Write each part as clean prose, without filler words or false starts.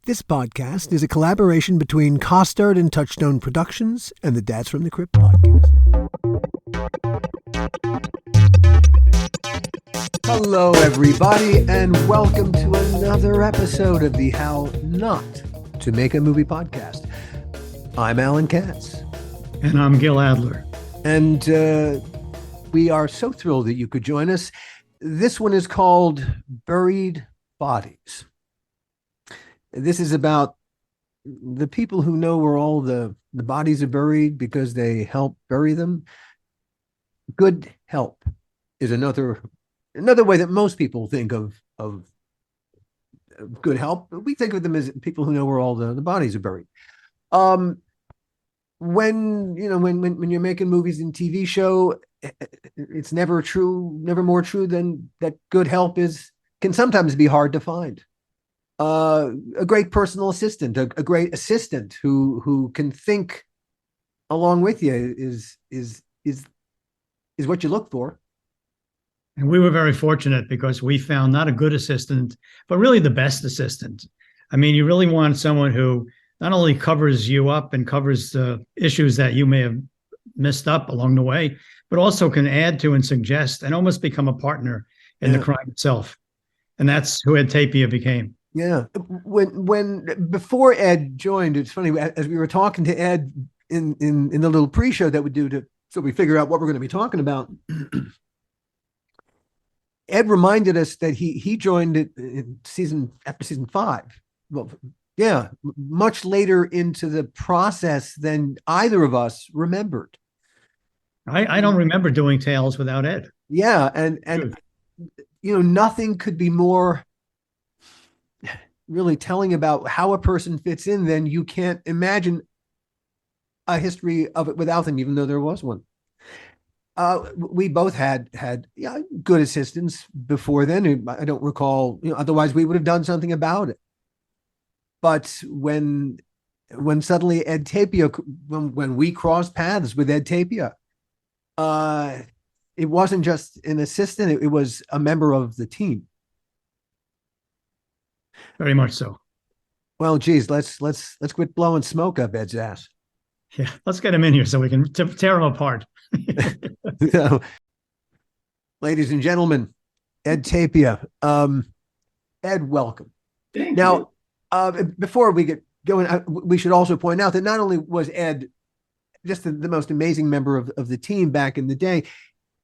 This podcast is a collaboration between Costard and Touchstone Productions and the Dads from the Crypt podcast. Hello, everybody, and welcome to another episode of the How Not to Make a Movie podcast. I'm Alan Katz. And I'm Gil Adler. And we are so thrilled that you could join us. This one is called Buried Bodies. This is about the people who know where all the bodies are buried because they help bury them. Good help is another way that most people think of good help. We think of them as people who know where all the bodies are buried. When you're making movies and TV show, it's never more true than that good help can sometimes be hard to find. A great personal assistant, a great assistant who can think along with you is what you look for. And we were very fortunate because we found not a good assistant, but really the best assistant. I mean, you really want someone who not only covers you up and covers the issues that you may have messed up along the way, but also can add to and suggest and almost become a partner in the crime itself. And that's who Ed Tapia became. Yeah. When before Ed joined, it's funny, as we were talking to Ed in the little pre-show that we do so we figure out what we're going to be talking about. Ed reminded us that he joined it after season 5. Well, yeah, much later into the process than either of us remembered. I don't remember doing Tales without Ed. Yeah, and nothing could be more really telling about how a person fits in than you can't imagine a history of it without them, even though there was one. We both had good assistants before then. I don't recall, otherwise we would have done something about it. But when suddenly Ed Tapia, when we crossed paths with Ed Tapia, it wasn't just an assistant; it was a member of the team. Very much so. Well, geez, let's quit blowing smoke up Ed's ass. Yeah, let's get him in here so we can tear him apart. So, ladies and gentlemen, Ed Tapia. Ed, welcome. Thank you. Before we get going, we should also point out that not only was Ed just the most amazing member of the team back in the day,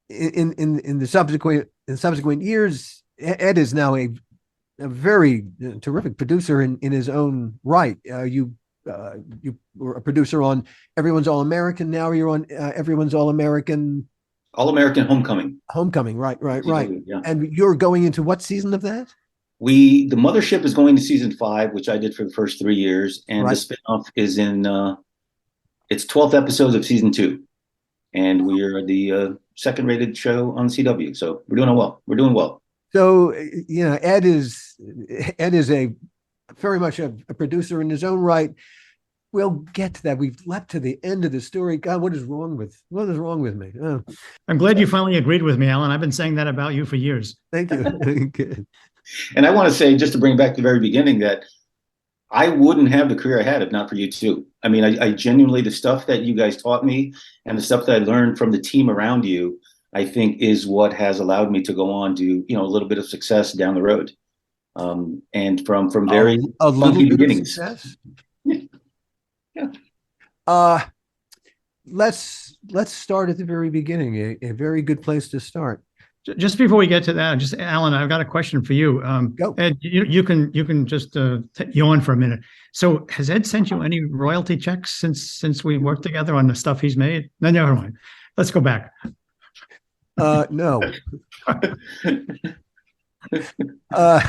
in the subsequent years, Ed is now a very terrific producer in his own right. You were a producer on Everyone's All-American. Now you're on Everyone's All-American. All-American Homecoming. Homecoming, right. Yeah. And you're going into what season of that? The Mothership is going to season 5, which I did for the first 3 years, and the spinoff is in it's 12th episodes of season 2, and we are the second-rated show on CW. So we're doing well. We're doing well. So Ed is a very much a producer in his own right. We'll get to that. We've leapt to the end of the story. God, what is wrong with me? Oh. I'm glad you finally agreed with me, Alan. I've been saying that about you for years. Thank you. Good. And I want to say, just to bring back the very beginning, that I wouldn't have the career I had if not for you two. I mean, I genuinely, the stuff that you guys taught me and the stuff that I learned from the team around you, I think is what has allowed me to go on to, a little bit of success down the road. And from very funky beginnings. Yeah. Let's start at the very beginning. A very good place to start. Just before we get to that, Alan, I've got a question for you. Go. Ed, you can just yawn for a minute. So, has Ed sent you any royalty checks since we worked together on the stuff he's made? No, never mind. Let's go back. No. All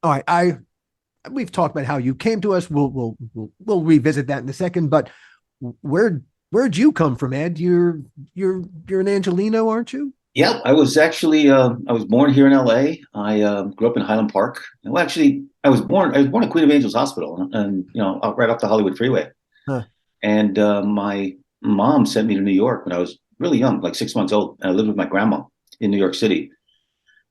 right. We've talked about how you came to us. We'll revisit that in a second. But where'd you come from, Ed? You're an Angelino, aren't you? Yeah, I was actually I was born here in LA. I grew up in Highland Park. Well, actually, I was born at Queen of Angels Hospital, and right off the Hollywood freeway. Huh. And my mom sent me to New York when I was really young, like 6 months old, and I lived with my grandma in New York City.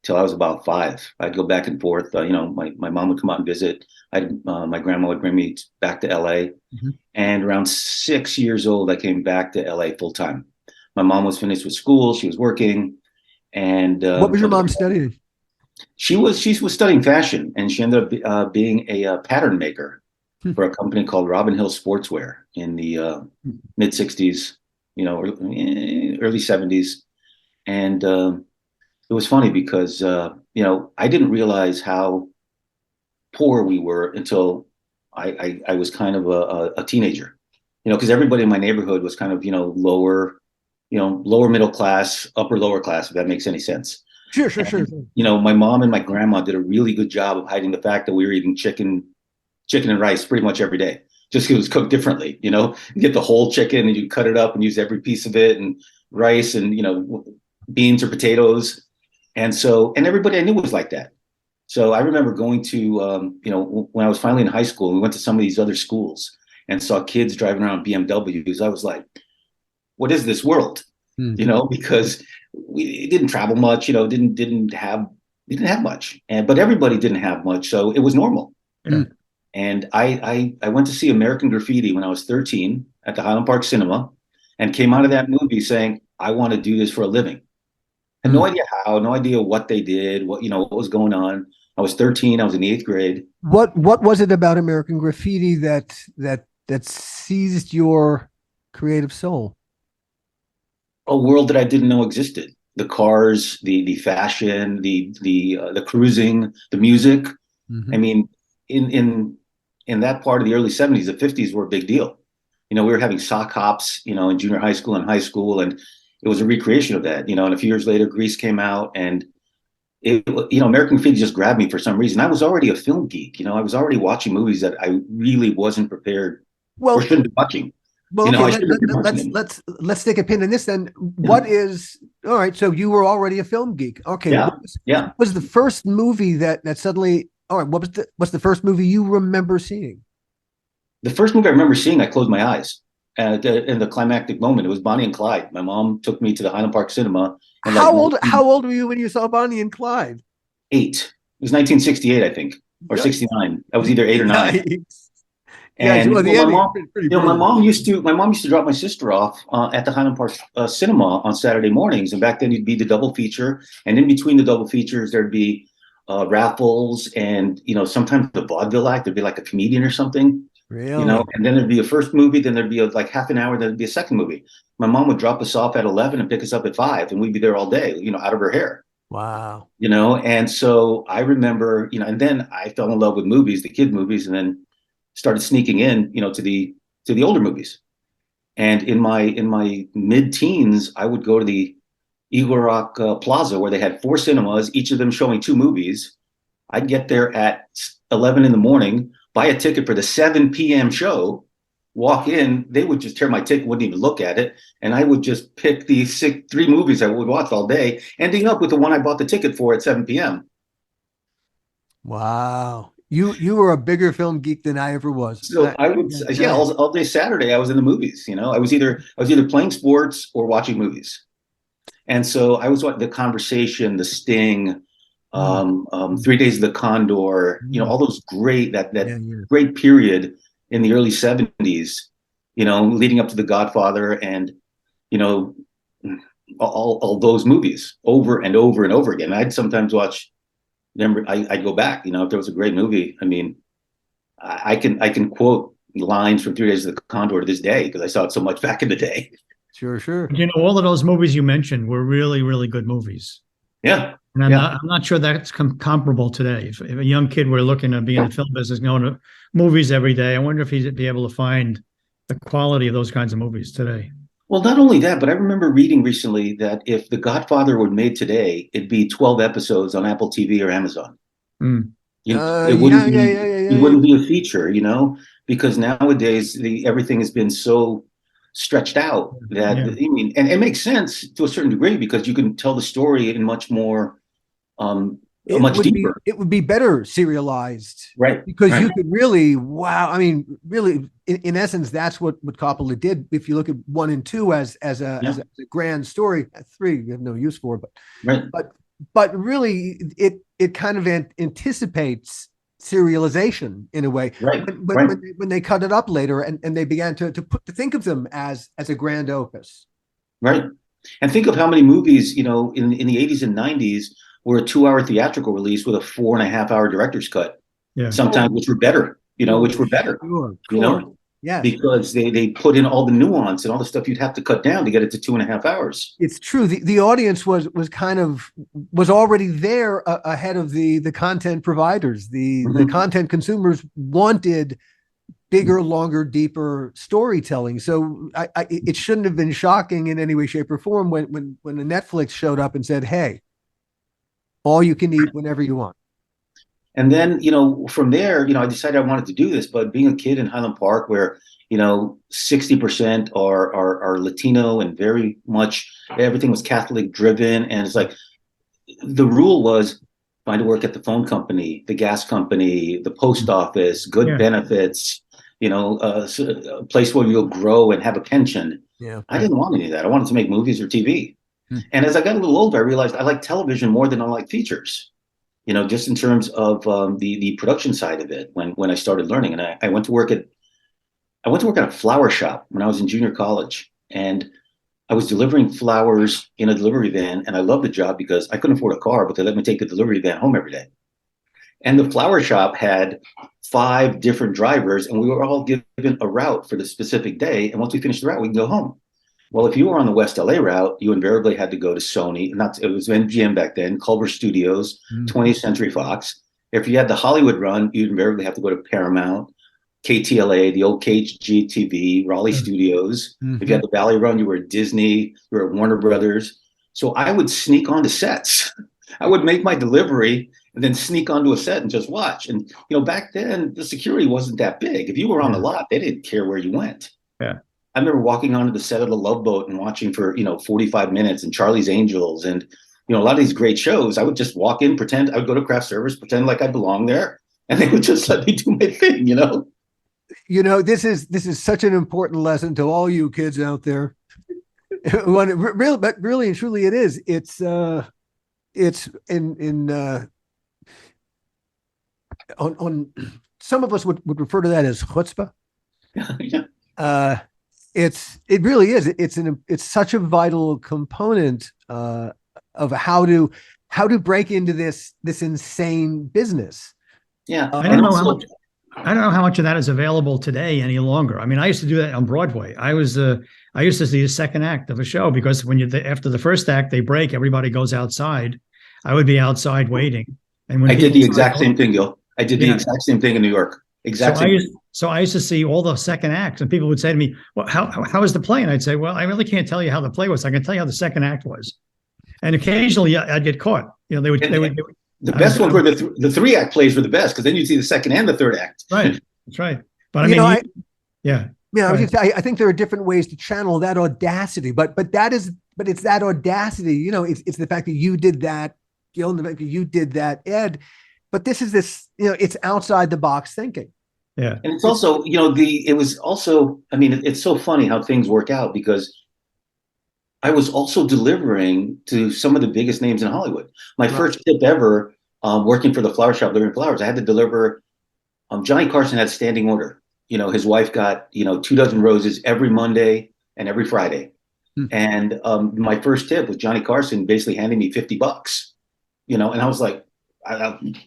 till I was about 5. I'd go back and forth. My mom would come out and visit. My grandma would bring me back to LA. Mm-hmm. And around 6 years old, I came back to LA full time. My mom was finished with school. She was working. And What was your mom studying? she was studying fashion, and she ended up being a pattern maker for a company called Robin Hill Sportswear in the mid 60s, early 70s. And it was funny because I didn't realize how poor we were until I was kind of a teenager, because everybody in my neighborhood was kind of lower middle class, upper lower class, if that makes any sense. Sure. My mom and my grandma did a really good job of hiding the fact that we were eating chicken and rice pretty much every day, just because it was cooked differently. You get the whole chicken and you cut it up and use every piece of it, and rice and beans or potatoes. And everybody I knew was like that. So I remember going to, when I was finally in high school, we went to some of these other schools and saw kids driving around BMWs. I was like, what is this world? Because we didn't travel much, didn't have much, but everybody didn't have much. So it was normal. Yeah. And I went to see American Graffiti when I was 13 at the Highland Park Cinema, and came out of that movie saying, I want to do this for a living. I had no idea how, no idea what they did, what was going on. I was 13. I was in the 8th grade. What was it about American Graffiti that seized your creative soul? A world that I didn't know existed. The cars, the fashion, the cruising, the music. Mm-hmm. I mean, in that part of the early 70s, the 50s were a big deal. We were having sock hops, in junior high school and high school, and it was a recreation of that. And a few years later, Grease came out, and American Graffiti just grabbed me for some reason. I was already a film geek. I was already watching movies that I really wasn't prepared or shouldn't be watching. Well, okay, let's stick a pin in this then. What is all right? So you were already a film geek. Okay. Yeah. What was the first movie that suddenly? All right. What's the first movie you remember seeing? The first movie I remember seeing, I closed my eyes in the climactic moment. It was Bonnie and Clyde. My mom took me to the Highland Park Cinema. And how old were you when you saw Bonnie and Clyde? 8. It was 1968, I think, or 69. I was either 8 or 9. And my mom used to drop my sister off at the Highland Park Cinema on Saturday mornings, and back then it'd be the double feature, and in between the double features there'd be raffles, and sometimes the vaudeville act. There'd be like a comedian or something, really, and then there'd be a first movie, then there'd be like half an hour, then there'd be a second movie. My mom would drop us off at 11 and pick us up at 5, and we'd be there all day, out of her hair. Wow. And so I remember, and then I fell in love with movies, the kid movies, and then started sneaking in, to the older movies. And in my mid-teens, I would go to the Eagle Rock Plaza, where they had 4 cinemas, each of them showing 2 movies. I'd get there at 11 in the morning, buy a ticket for the 7 p.m. show, walk in, they would just tear my ticket, wouldn't even look at it, and I would just pick the 3 movies I would watch all day, ending up with the one I bought the ticket for at 7 p.m. Wow. You were a bigger film geek than I ever was. So I would, all day Saturday I was in the movies. I was either playing sports or watching movies, and so I was the Conversation, The Sting, 3 Days of the Condor. All those great great period in the early 70s. Leading up to The Godfather, and all those movies over and over and over again. I'd sometimes watch. I'd go back, if there was a great movie. I mean, I can quote lines from 3 Days of the Condor to this day because I saw it so much back in the day. Sure. All of those movies you mentioned were really, really good movies. Yeah. And I'm not sure that's comparable today. If a young kid were looking to be in the film business, going to movies every day, I wonder if he'd be able to find the quality of those kinds of movies today. Well, not only that, but I remember reading recently that if The Godfather were made today, it'd be 12 episodes on Apple TV or Amazon. It wouldn't be a feature, because nowadays everything has been so stretched out that and it makes sense to a certain degree because you can tell the story in much more much deeper. It would be better serialized, right? Because you could really, I mean, really, in essence, that's what Coppola did. If you look at 1 and 2 as a grand story, 3 you have no use for, but but really it kind of anticipates serialization in a way Right, when right, when they cut it up later and they began to think of them as a grand opus. right. And think of how many movies, in the 80s and 90s were a 2 hour theatrical release with a 4.5 hour director's cut, Yeah. sometimes which were better, Oh, which were better, sure, of you course. know, Yes, because they put in all the nuance and all the stuff you'd have to cut down to get it to 2.5 hours. it's true. The audience was kind of was already there ahead of the content providers. The Mhm. content consumers wanted bigger, longer, deeper storytelling. So it shouldn't have been shocking in any way, shape, or form when the Netflix showed up and said, "Hey, all you can eat whenever you want." And then, from there, I decided I wanted to do this, but being a kid in Highland Park where, 60% are Latino and very much everything was Catholic driven. And it's like the rule was find a work at the phone company, the gas company, the post office, good Yeah. benefits, a place where you'll grow and have a pension. Yeah. I didn't want any of that. I wanted to make movies or TV. Hmm. And as I got a little older, I realized I like television more than I like features. Just in terms of the production side of it. When I started learning, and I went to work at a flower shop when I was in junior college, and I was delivering flowers in a delivery van, and I loved the job because I couldn't afford a car, but they let me take the delivery van home every day. And the flower shop had 5 different drivers, and we were all given a route for the specific day. And once we finished the route, we can go home. Well, if you were on the West LA route, you invariably had to go to Sony, it was MGM back then, Culver Studios, Mm. 20th Century Fox. If you had the Hollywood run, you'd invariably have to go to Paramount, KTLA, the old KGTV, Raleigh Studios. If you Mhm. had the Valley run, you were at Disney, you were at Warner Brothers. So I would sneak onto sets. I would make my delivery and then sneak onto a set and just watch. And back then the security wasn't that big. If you were on the lot, they didn't care where you went. Yeah. I remember walking onto the set of The Love Boat and watching for 45 minutes and Charlie's Angels and a lot of these great shows. I would just walk in, pretend I would go to craft service, pretend like I belonged there, and they would just let me do my thing. This is such an important lesson to all you kids out there. Really, but really and truly, it is. It's in on some of us would refer to that as chutzpah. Yeah. It really is. It's such a vital component of how to break into this insane business. Yeah. I don't know how much. I don't know how much of that is available today any longer. I mean, I used to do that on Broadway. I used to see the second act of a show because after the first act they break, everybody goes outside. I would be outside waiting, and when I did the exact same thing, Gil. I did the exact same thing in New York. Exact same. So I used to see all the second acts, and people would say to me, "Well, how was the play?" And I'd say, "Well, I really can't tell you how the play was. I can tell you how the second act was." And occasionally I'd get caught. They would. The best ones were the 3-act plays were the best because then you'd see the second and the third act. Right. That's right. But yeah. I think there are different ways to channel that audacity, but it's that audacity. It's the fact that you did that, Gil, and the fact that you did that, Ed. But this is it's outside the box thinking. Yeah. And it's also, it was also, I mean, it's so funny how things work out because I was also delivering to some of the biggest names in Hollywood. My first tip ever, working for the flower shop, delivering flowers, I had to deliver. Johnny Carson had standing order. His wife got 24 roses every Monday and every Friday. And my first tip was Johnny Carson basically handing me $50. And I was like,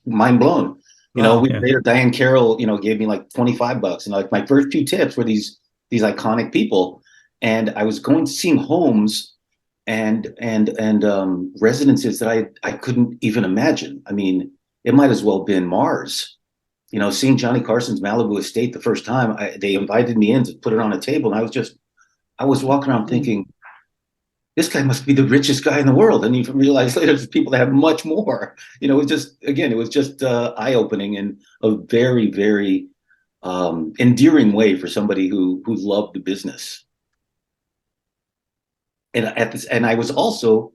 mind blown. Later Diane Carroll, gave me like $25, and like my first 2 tips were these iconic people. And I was going to seeing homes and residences that I couldn't even imagine. I mean, it might as well have been Mars. Seeing Johnny Carson's Malibu estate the first time, they invited me in to put it on a table, and I was walking around thinking, this guy must be the richest guy in the world. And you realize later there's people that have much more. It was just eye-opening in a very, very endearing way for somebody who loved the business. And I was also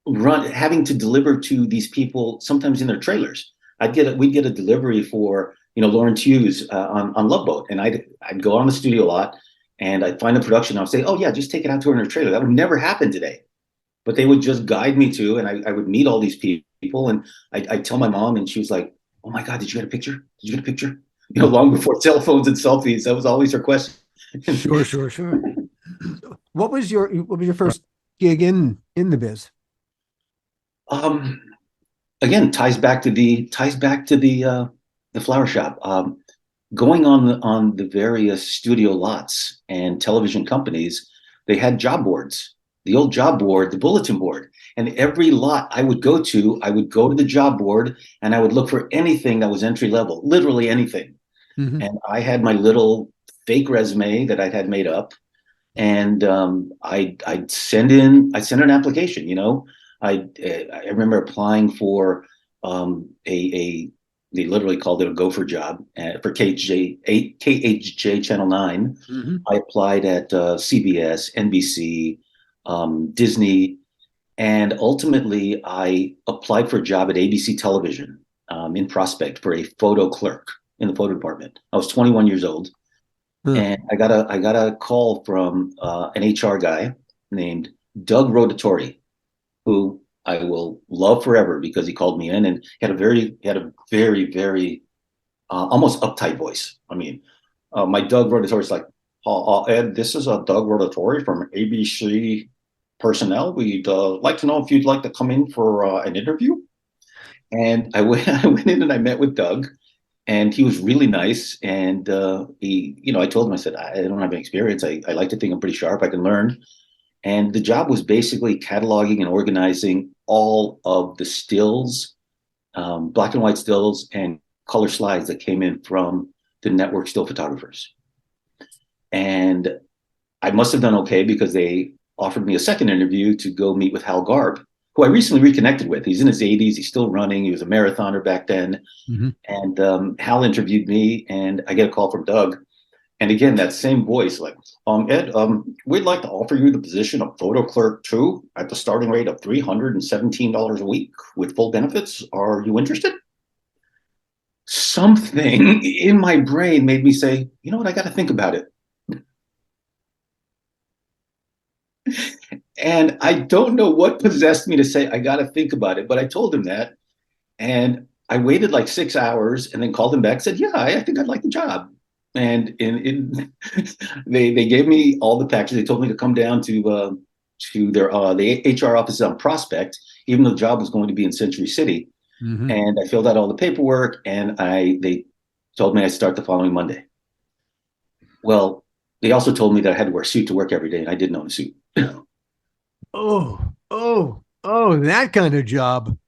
having to deliver to these people sometimes in their trailers. We'd get a delivery for Lawrence Hughes on Love Boat, and I'd go on the studio lot and I'd find the production. I'll say, "Oh yeah, just take it out to her in her trailer." That would never happen today. but they would just guide me to, and I would meet all these people, and I'd tell my mom, and she was like, "Oh my God, did you get a picture? Did you get a picture?" Long before cell phones and selfies, that was always her question. Sure, sure, sure. What was your first gig in the biz? Um, Again, ties back to the flower shop. Going on the various studio lots and television companies, they had job boards, the old job board, the bulletin board. And every lot I would go to the job board and I would look for anything that was entry level, literally anything. Mm-hmm. And I had my little fake resume that I had made up, and I'd send an application. I remember applying for a they literally called it a gopher job for KHJ Channel 9. Mm-hmm. I applied at CBS, NBC, Disney, and ultimately I applied for a job at ABC Television in Prospect for a photo clerk in the photo department. I was 21 years old, Huh. and I got a call from an HR guy named Doug Rotatori, who I will love forever because he called me in and he had a very almost uptight voice. I mean, my Doug Rotatori is like, Ed, this is a Doug Rotatori from ABC personnel. We'd like to know if you'd like to come in for an interview. And I went in and I met with Doug, and he was really nice. And I told him, I said, I don't have any experience. I like to think I'm pretty sharp. I can learn. And the job was basically cataloging and organizing all of the stills, black and white stills and color slides that came in from the network still photographers. And I must have done okay because they offered me a second interview to go meet with Hal Garb, who I recently reconnected with. He's in his 80s. He's still running. He was a marathoner back then. Mm-hmm. And Hal interviewed me, and I get a call from Doug. And again, that same voice, like, Ed, we'd like to offer you the position of photo clerk 2 at the starting rate of $317 a week with full benefits. Are you interested? Something in my brain made me say, you know what, I got to think about it. And I don't know what possessed me to say, I got to think about it, but I told him that. And I waited like 6 hours and then called him back, said, yeah, I think I'd like the job. And they gave me all the packages. They told me to come down to their the HR office on Prospect, even though the job was going to be in Century City. Mm-hmm. And I filled out all the paperwork, and they told me I'd start the following Monday. Well, they also told me that I had to wear a suit to work every day, and I didn't own a suit. Oh, that kind of job.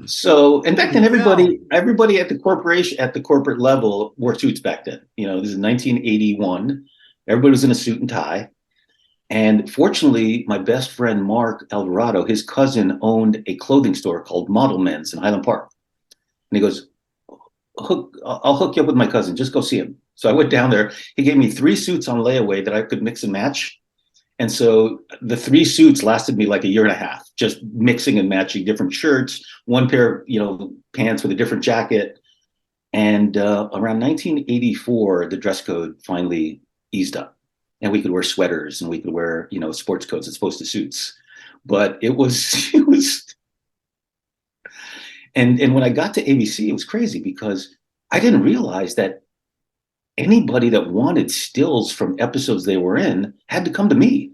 So, and back then, Well, everybody at the corporate level wore suits back then. This is 1981. Everybody was in a suit and tie. And fortunately, my best friend, Mark Alvarado, his cousin owned a clothing store called Model Men's in Highland Park. And he goes, I'll hook you up with my cousin. Just go see him. So I went down there. He gave me 3 suits on layaway that I could mix and match. And so the 3 suits lasted me like a year and a half, just mixing and matching different shirts, one pair of, pants with a different jacket. And around 1984, the dress code finally eased up, and we could wear sweaters and we could wear, sports coats as opposed to suits. But it was, and when I got to ABC, it was crazy because I didn't realize that anybody that wanted stills from episodes they were in had to come to me.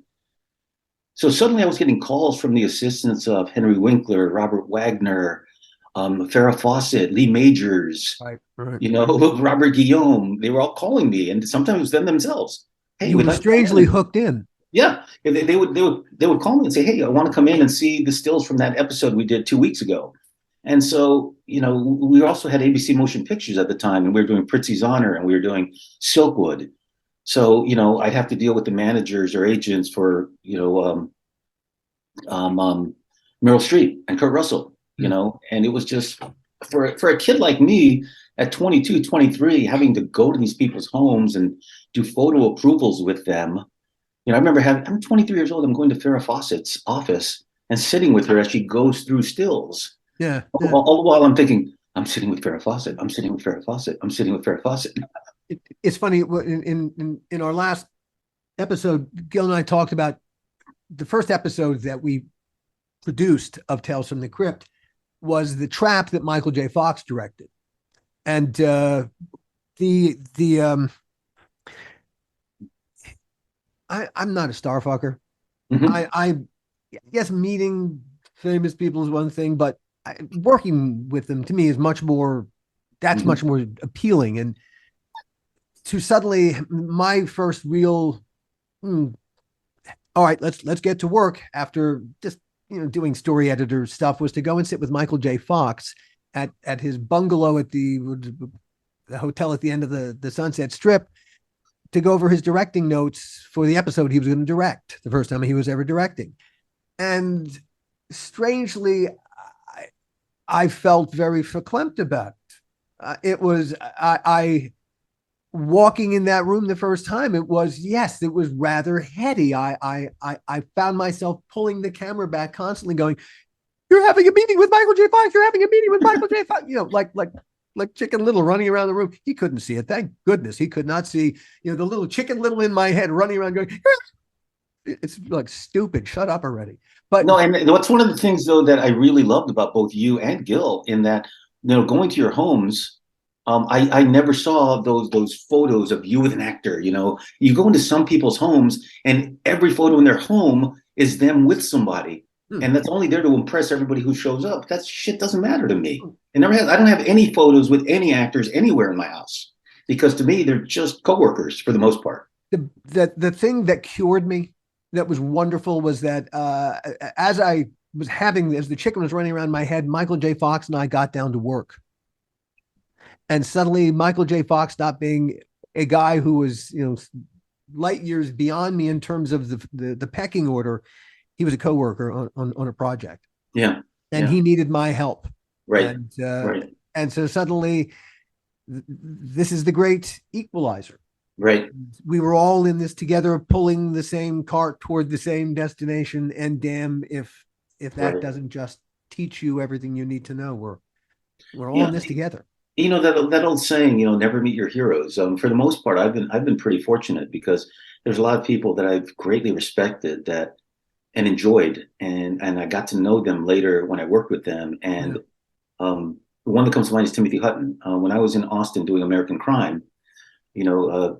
So suddenly I was getting calls from the assistants of Henry Winkler, Robert Wagner, Farrah Fawcett, Lee Majors, right. Robert Guillaume. They were all calling me, and sometimes it was them themselves. Hey, You were strangely hooked in. Yeah, they would call me and say, "Hey, I want to come in and see the stills from that episode we did 2 weeks ago." And so, we also had ABC Motion Pictures at the time, and we were doing Pritzi's Honor, and we were doing Silkwood. So, I'd have to deal with the managers or agents for, Meryl Streep and Kurt Russell, and it was just for a kid like me at 22, 23, having to go to these people's homes and do photo approvals with them. I remember I'm 23 years old. I'm going to Farrah Fawcett's office and sitting with her as she goes through stills. Yeah. All the while I'm thinking, I'm sitting with Farrah Fawcett. I'm sitting with Farrah Fawcett. I'm sitting with Farrah Fawcett. It's funny. In our last episode, Gil and I talked about the first episode that we produced of Tales from the Crypt was The Trap that Michael J. Fox directed. And I'm not a star fucker. Mhm. I yes, meeting famous people is one thing, but working with them to me is much more. That's Mhm. much more appealing. And to suddenly my first real, all right, let's get to work after just doing story editor stuff was to go and sit with Michael J. Fox at his bungalow at the hotel at the end of the Sunset Strip to go over his directing notes for the episode he was going to direct, the first time he was ever directing. And strangely, I felt very verklempt about it. It was I walking in that room the first time. It was, yes, it was rather heady. I found myself pulling the camera back constantly, going, "You're having a meeting with Michael J. Fox. You're having a meeting with Michael J. Fox." Like Chicken Little running around the room. He couldn't see it. Thank goodness he could not see. The little Chicken Little in my head running around going, "It's like stupid. Shut up already." But No, and what's one of the things though that I really loved about both you and Gil in that, going to your homes, I never saw those photos of you with an actor. You go into some people's homes and every photo in their home is them with somebody. And that's only there to impress everybody who shows up. That shit doesn't matter to me. I don't have any photos with any actors anywhere in my house because to me they're just coworkers for the most part. the thing that cured me, that was wonderful, was that as the chicken was running around my head, Michael J. Fox and I got down to work. And suddenly Michael J. Fox stopped being a guy who was, light years beyond me in terms of the pecking order. He was a coworker on a project. Yeah. And Yeah. he needed my help. Right. And Right. and so suddenly this is the great equalizer. Right. We were all in this together, pulling the same cart toward the same destination. And damn, if that Right. doesn't just teach you everything you need to know, we're all Yeah. in this together. That old saying, never meet your heroes. For the most part, I've been pretty fortunate because there's a lot of people that I've greatly respected that and enjoyed, and I got to know them later when I worked with them. And Yeah. The one that comes to mind is Timothy Hutton. When I was in Austin doing American Crime, the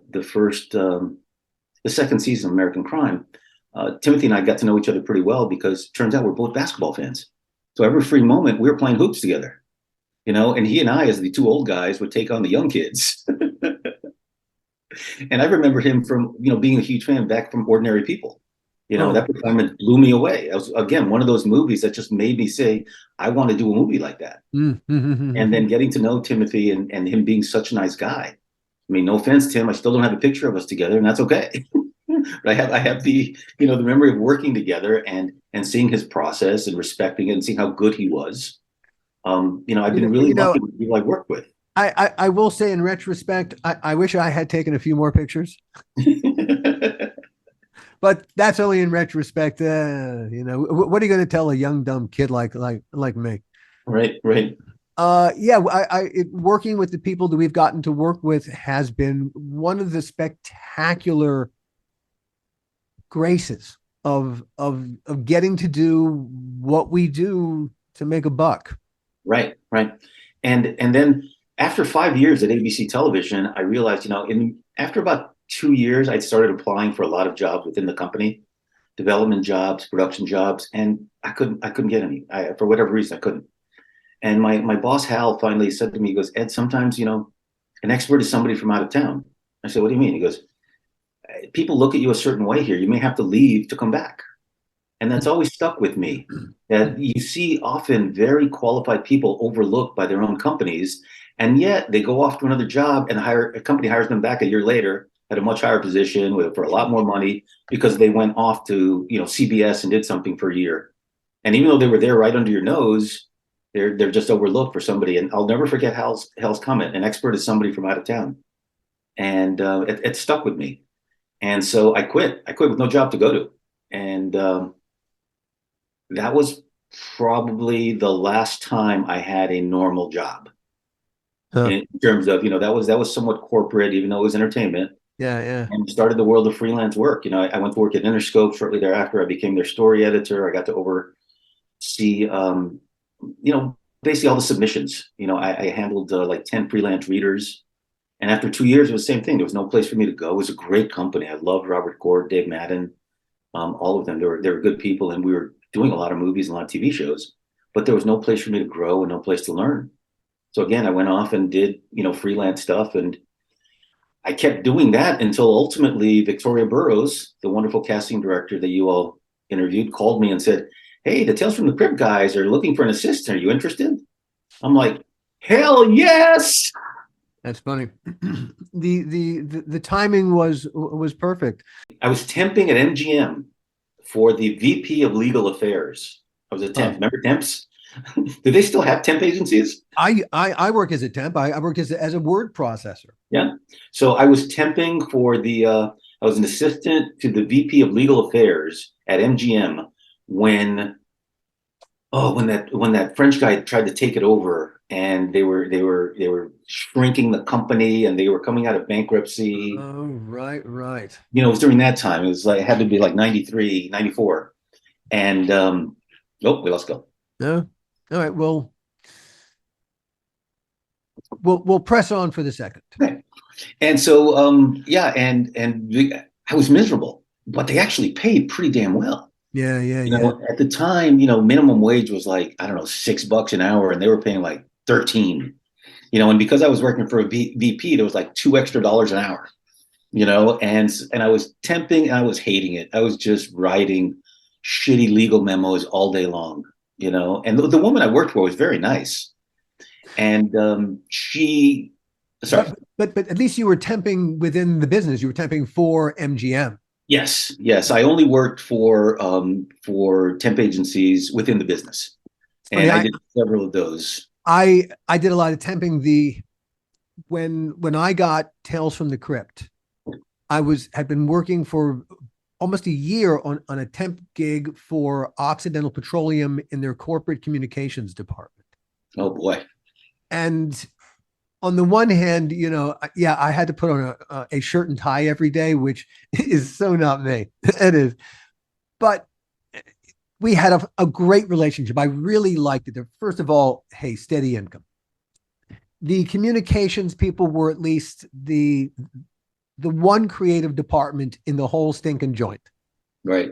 second season of American Crime, Timothy and I got to know each other pretty well because it turns out we're both basketball fans. So every free moment we were playing hoops together, and he and I, as the two old guys, would take on the young kids. And I remember him from, being a huge fan back from Ordinary People. That performance blew me away. It was, again, one of those movies that just made me say, I want to do a movie like that. And then getting to know Timothy and him being such a nice guy. I mean, no offense, Tim, I still don't have a picture of us together, and that's okay. But I have the memory of working together and seeing his process and respecting it and seeing how good he was. I've been really lucky with people I worked with. I will say in retrospect, I wish I had taken a few more pictures, but that's only in retrospect. What are you going to tell a young dumb kid like me? Right, right. Yeah, working with the people that we've gotten to work with has been one of the spectacular graces of getting to do what we do to make a buck. Right, right. And then after 5 years at ABC Television, I realized, after about 2 years, I started applying for a lot of jobs within the company, development jobs, production jobs, and I couldn't get any. For whatever reason, I couldn't. And my boss Hal finally said to me, he goes, Ed, sometimes, an expert is somebody from out of town. I said, what do you mean? He goes, people look at you a certain way here. You may have to leave to come back. And that's always stuck with me, that you see often very qualified people overlooked by their own companies, and yet they go off to another job and a company hires them back a year later at a much higher position for a lot more money because they went off to CBS and did something for a year. And even though they were there right under your nose, they're just overlooked for somebody. And I'll never forget Hal's comment: an expert is somebody from out of town. And it stuck with me. And so I quit. I quit with no job to go to. And that was probably the last time I had a normal job. In terms of, that was somewhat corporate, even though it was entertainment. Yeah. And started the world of freelance work. I went to work at Interscope shortly thereafter. I became their story editor. I got to see, basically all the submissions. I handled like 10 freelance readers. And after 2 years, it was the same thing. There was no place for me to go. It was a great company. I loved Robert Gord, Dave Madden, all of them. They were good people, and we were doing a lot of movies and a lot of TV shows. But there was no place for me to grow and no place to learn. So again, I went off and did freelance stuff, and I kept doing that until ultimately Victoria Burrows, the wonderful casting director that you all interviewed, called me and said, "Hey, the Tales from the Crypt guys are looking for an assistant. Are you interested?" I'm like, "Hell yes!" That's funny. The timing was perfect. I was temping at MGM for the VP of Legal Affairs. I was a temp. Remember temps? Do they still have temp agencies? I work as a temp. I work as a word processor. Yeah. So I was temping for I was an assistant to the VP of Legal Affairs at MGM when that French guy tried to take it over, and they were shrinking the company, and they were coming out of bankruptcy. Oh, right. It was during that time. It was like, it had to be like 93, 94. And we lost go. No. All right. Well, we'll press on for the second. Okay. And so I was miserable, but they actually paid pretty damn well. Yeah. At the time, minimum wage was like, I don't know, $6 an hour, and they were paying like 13. And because I was working for a VP, there was like $2 extra an hour. And I was temping, and I was hating it. I was just writing shitty legal memos all day long. And the woman I worked for was very nice, and she. Sorry, but at least you were temping within the business. You were temping for MGM. Yes. I only worked for temp agencies within the business, and I did several of those. I did a lot of temping. When I got Tales from the Crypt, had been working for almost a year on a temp gig for Occidental Petroleum in their corporate communications department. Oh boy! And on the one hand, I had to put on a shirt and tie every day, which is so not me. It is. But we had a great relationship. I really liked it. First of all, hey, steady income. The communications people were at least the one creative department in the whole stinking joint. Right.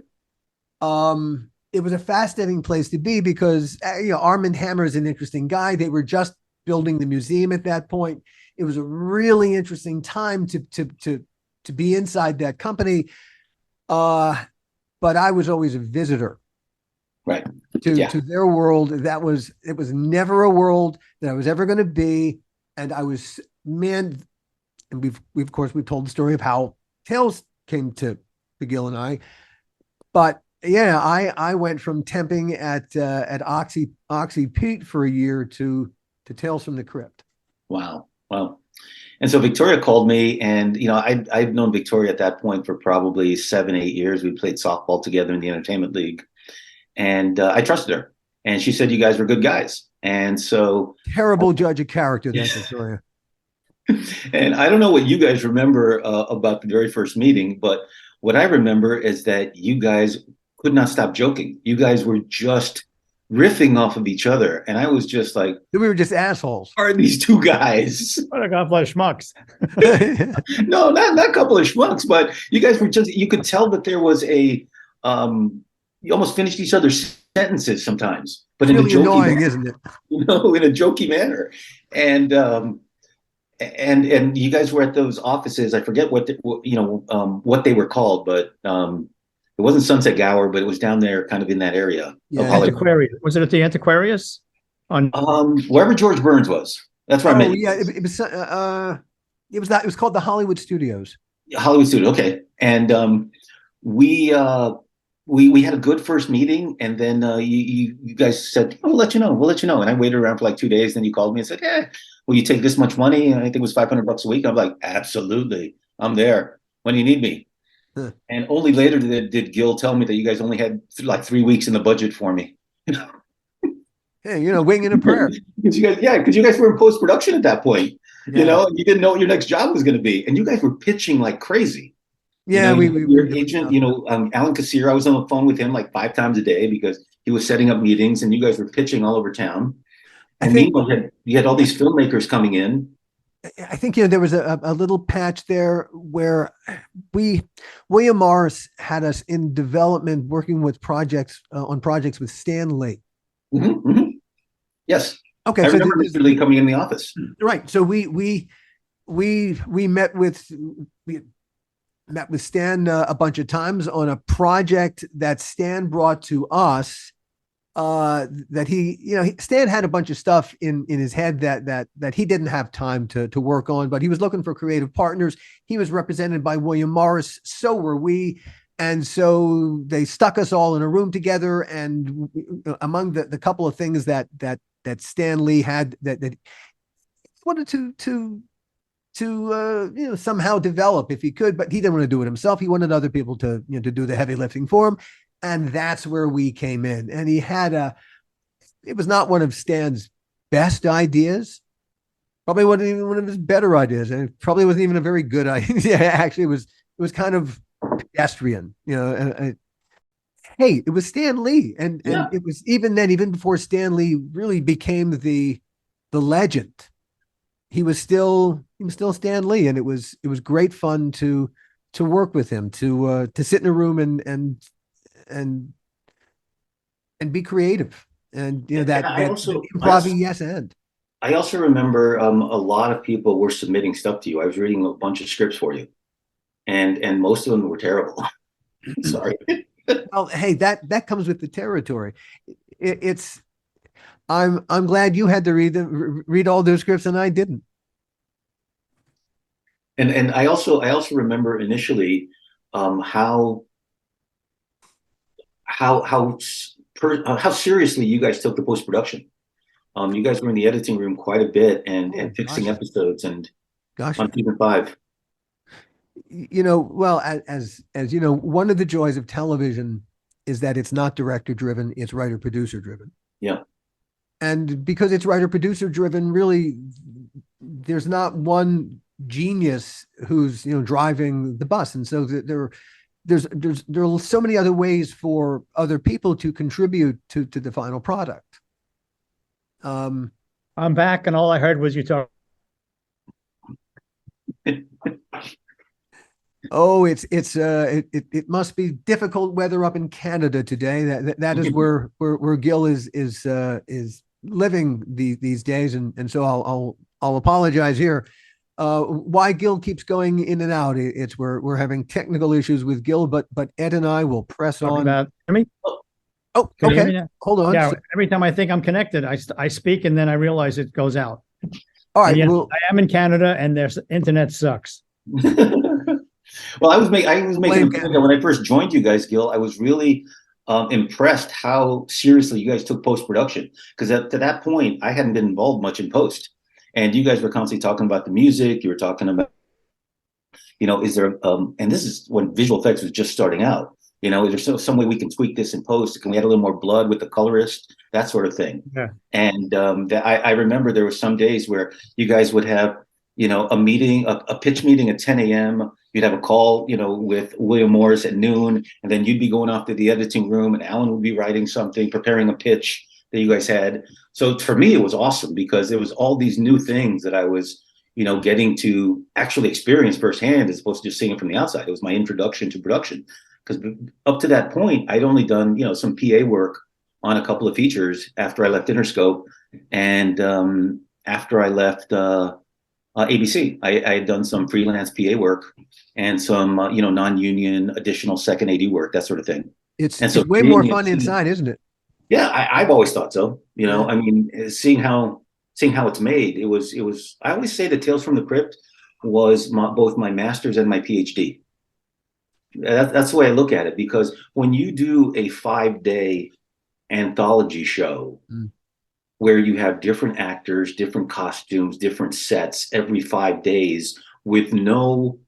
It was a fascinating place to be because Armand Hammer is an interesting guy. They were just building the museum at that point. It was a really interesting time to be inside that company. But I was always a visitor, right, to their world. It was never a world that I was ever going to be. And I was, man, and we've told the story of how Tales came to Gil and I. But yeah, I went from temping at Oxy Pete for a year to Tales from the Crypt. Wow. And so Victoria called me, and I'd known Victoria at that point for probably 7-8 years. We played softball together in the entertainment league, and I trusted her. And she said, "You guys were good guys." And so terrible judge of character, that Victoria. And I don't know what you guys remember about the very first meeting, but what I remember is that you guys could not stop joking. You guys were just riffing off of each other, and I was just like, we were just assholes. Are these two guys? What a couple of schmucks. No, not a couple of schmucks, but you guys were you could tell that there was you almost finished each other's sentences sometimes, but it's in really a jokey annoying, manner, isn't it? in a jokey manner. And you guys were at those offices. I forget what they were called, but it wasn't Sunset Gower, but it was down there, kind of in that area. Yeah. Antiquarius. Was it at the Antiquarius? Wherever George Burns was. That's where I met you. Yeah, it was called the Hollywood Studios. Hollywood Studio. Okay, and we had a good first meeting, and then you guys said, "We'll let you know. We'll let you know." And I waited around for like 2 days. Then you called me and said, "Will you take this much money?" And I think it was $500 a week. I'm like, "Absolutely, I'm there. When do you need me?" Huh. And only later did Gil tell me that you guys only had like 3 weeks in the budget for me. Hey, winging a prayer. Because you guys were in post production at that point. Yeah. And you didn't know what your next job was going to be, and you guys were pitching like crazy. Yeah, your agent, Alan Kassir, I was on the phone with him like 5 times a day because he was setting up meetings, and you guys were pitching all over town. I And think meanwhile, you had all these filmmakers coming in. I think there was a little patch there where William Morris had us in development working with projects on projects with Stan Lee. Yes. Okay, I so remember Mr. Lee coming in the office. right. So we met with Stan a bunch of times on a project that Stan brought to us. That Stan had a bunch of stuff in his head that he didn't have time to work on, but he was looking for creative partners. He was represented by William Morris, so were we. And so they stuck us all in a room together. And among the couple of things that Stan Lee had that he wanted to somehow develop if he could, but he didn't want to do it himself. He wanted other people to to do the heavy lifting for him. And that's where we came in. And he had it was not one of Stan's best ideas. Probably wasn't even one of his better ideas. And it probably wasn't even a very good idea. Actually, it was kind of pedestrian, hey, it was Stan Lee. And it was even then, even before Stan Lee really became the legend, he was still Stan Lee. And it was great fun to work with him, to sit in a room and be creative, and that improv yes and. I also remember a lot of people were submitting stuff to you. I was reading a bunch of scripts for you, and most of them were terrible. Sorry. Well, hey, that comes with the territory. I'm glad you had to read all those scripts and I didn't. And I also remember initially how seriously you guys took the post-production. You guys were in the editing room quite a bit and fixing episodes and on season 5. Well, as you know, one of the joys of television is that it's not director driven, it's writer producer driven. Yeah. And because it's writer producer driven, really there's not one genius who's driving the bus. And so there are so many other ways for other people to contribute to the final product. I'm back, and all I heard was you talk. Oh, it must be difficult weather up in Canada today. That is where Gil is living these days, and so I'll apologize here. Why Gil keeps going in and out? It's we're having technical issues with Gil, but Ed and I will press on. Hear me? Oh, okay. Hold on. Yeah, every time I think I'm connected, I speak and then I realize it goes out. All right. Yes, I am in Canada and their internet sucks. Well, I was making a point that when I first joined you guys, Gil, I was really impressed how seriously you guys took post-production, because to that point, I hadn't been involved much in post. And you guys were constantly talking about the music. You were talking about, is there, and this is when visual effects was just starting out, is there some way we can tweak this in post? Can we add a little more blood with the colorist? That sort of thing. Yeah. And I remember there were some days where you guys would have, a meeting, a pitch meeting at 10 a.m. You'd have a call, with William Morris at noon, and then you'd be going off to the editing room and Alan would be writing something, preparing a pitch that you guys had. So for me, it was awesome because it was all these new things that I was, getting to actually experience firsthand as opposed to just seeing it from the outside. It was my introduction to production, because up to that point, I'd only done, some PA work on a couple of features after I left Interscope, and after I left ABC, I had done some freelance PA work and some, non-union additional second AD work, that sort of thing. It's way more fun inside, isn't it? Yeah, I've always thought so. I mean, seeing how it's made, it was. I always say that Tales from the Crypt was both my master's and my PhD. That's the way I look at it, because when you do a 5-day anthology show where you have different actors, different costumes, different sets every 5 days with no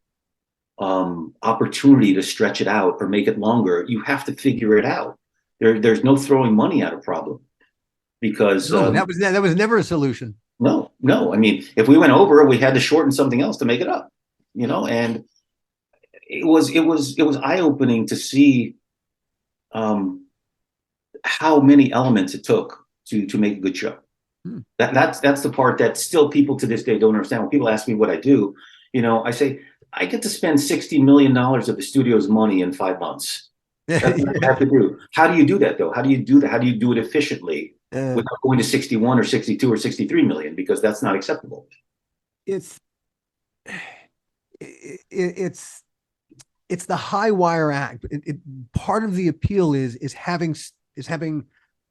opportunity to stretch it out or make it longer, you have to figure it out. There's no throwing money at a problem, because that was never a solution. No. I mean, if we went over, we had to shorten something else to make it up, and it was eye-opening to see how many elements it took to make a good show. That's the part that still people to this day don't understand. When people ask me what I do, I say I get to spend $60 million of the studio's money in 5 months. That's what I have to do. How do you do that though? How do you do that? How do you do it efficiently without going to 61 or 62 or 63 million? Because that's not acceptable. It's the high wire act. Part of the appeal is having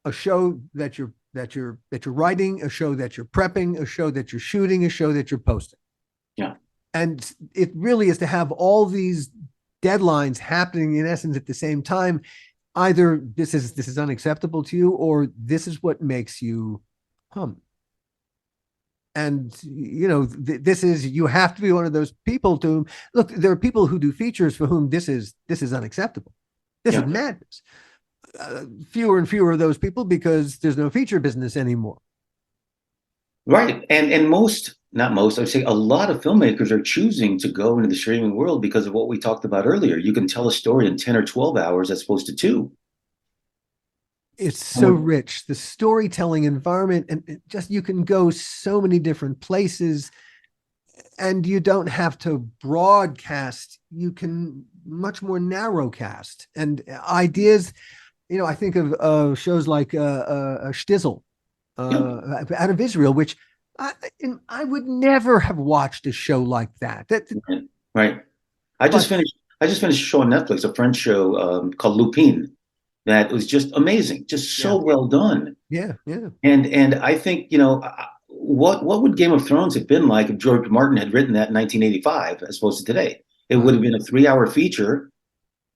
a show that you're writing, a show that you're prepping, a show that you're shooting, a show that you're posting. Yeah. And it really is to have all these deadlines happening in essence at the same time. Either this is unacceptable to you, or this is what makes you hum. And this is, you have to be one of those people to look. There are people who do features for whom this is unacceptable. This is madness. Fewer and fewer of those people, because there's no feature business anymore. Right. And not most, I would say a lot of filmmakers are choosing to go into the streaming world because of what we talked about earlier. You can tell a story in 10 or 12 hours as opposed to 2. It's so rich, the storytelling environment, and just, you can go so many different places, and you don't have to broadcast. You can much more narrow cast, and ideas. I think of shows like Shtizzle out of Israel, which I would never have watched a show like that. Right. I just finished a show on Netflix, a French show called Lupin, that was just amazing, just so well done. Yeah, yeah. And I think, what would Game of Thrones have been like if George Martin had written that in 1985 as opposed to today? It would have been a 3-hour feature,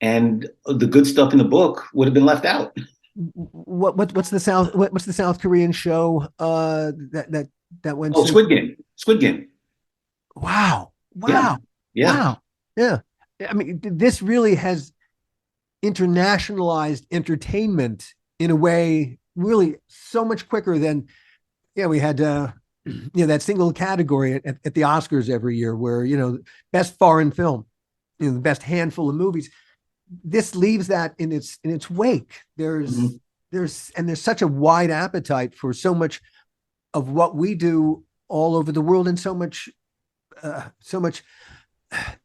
and the good stuff in the book would have been left out. What's the South Korean show that went? Oh, Squid Game. Squid Game. Wow. Yeah. Wow. Yeah. I mean, this really has internationalized entertainment in a way really so much quicker than, we had that single category at the Oscars every year where, best foreign film, the best handful of movies. This leaves that in its wake. There's such a wide appetite for so much of what we do all over the world, and so much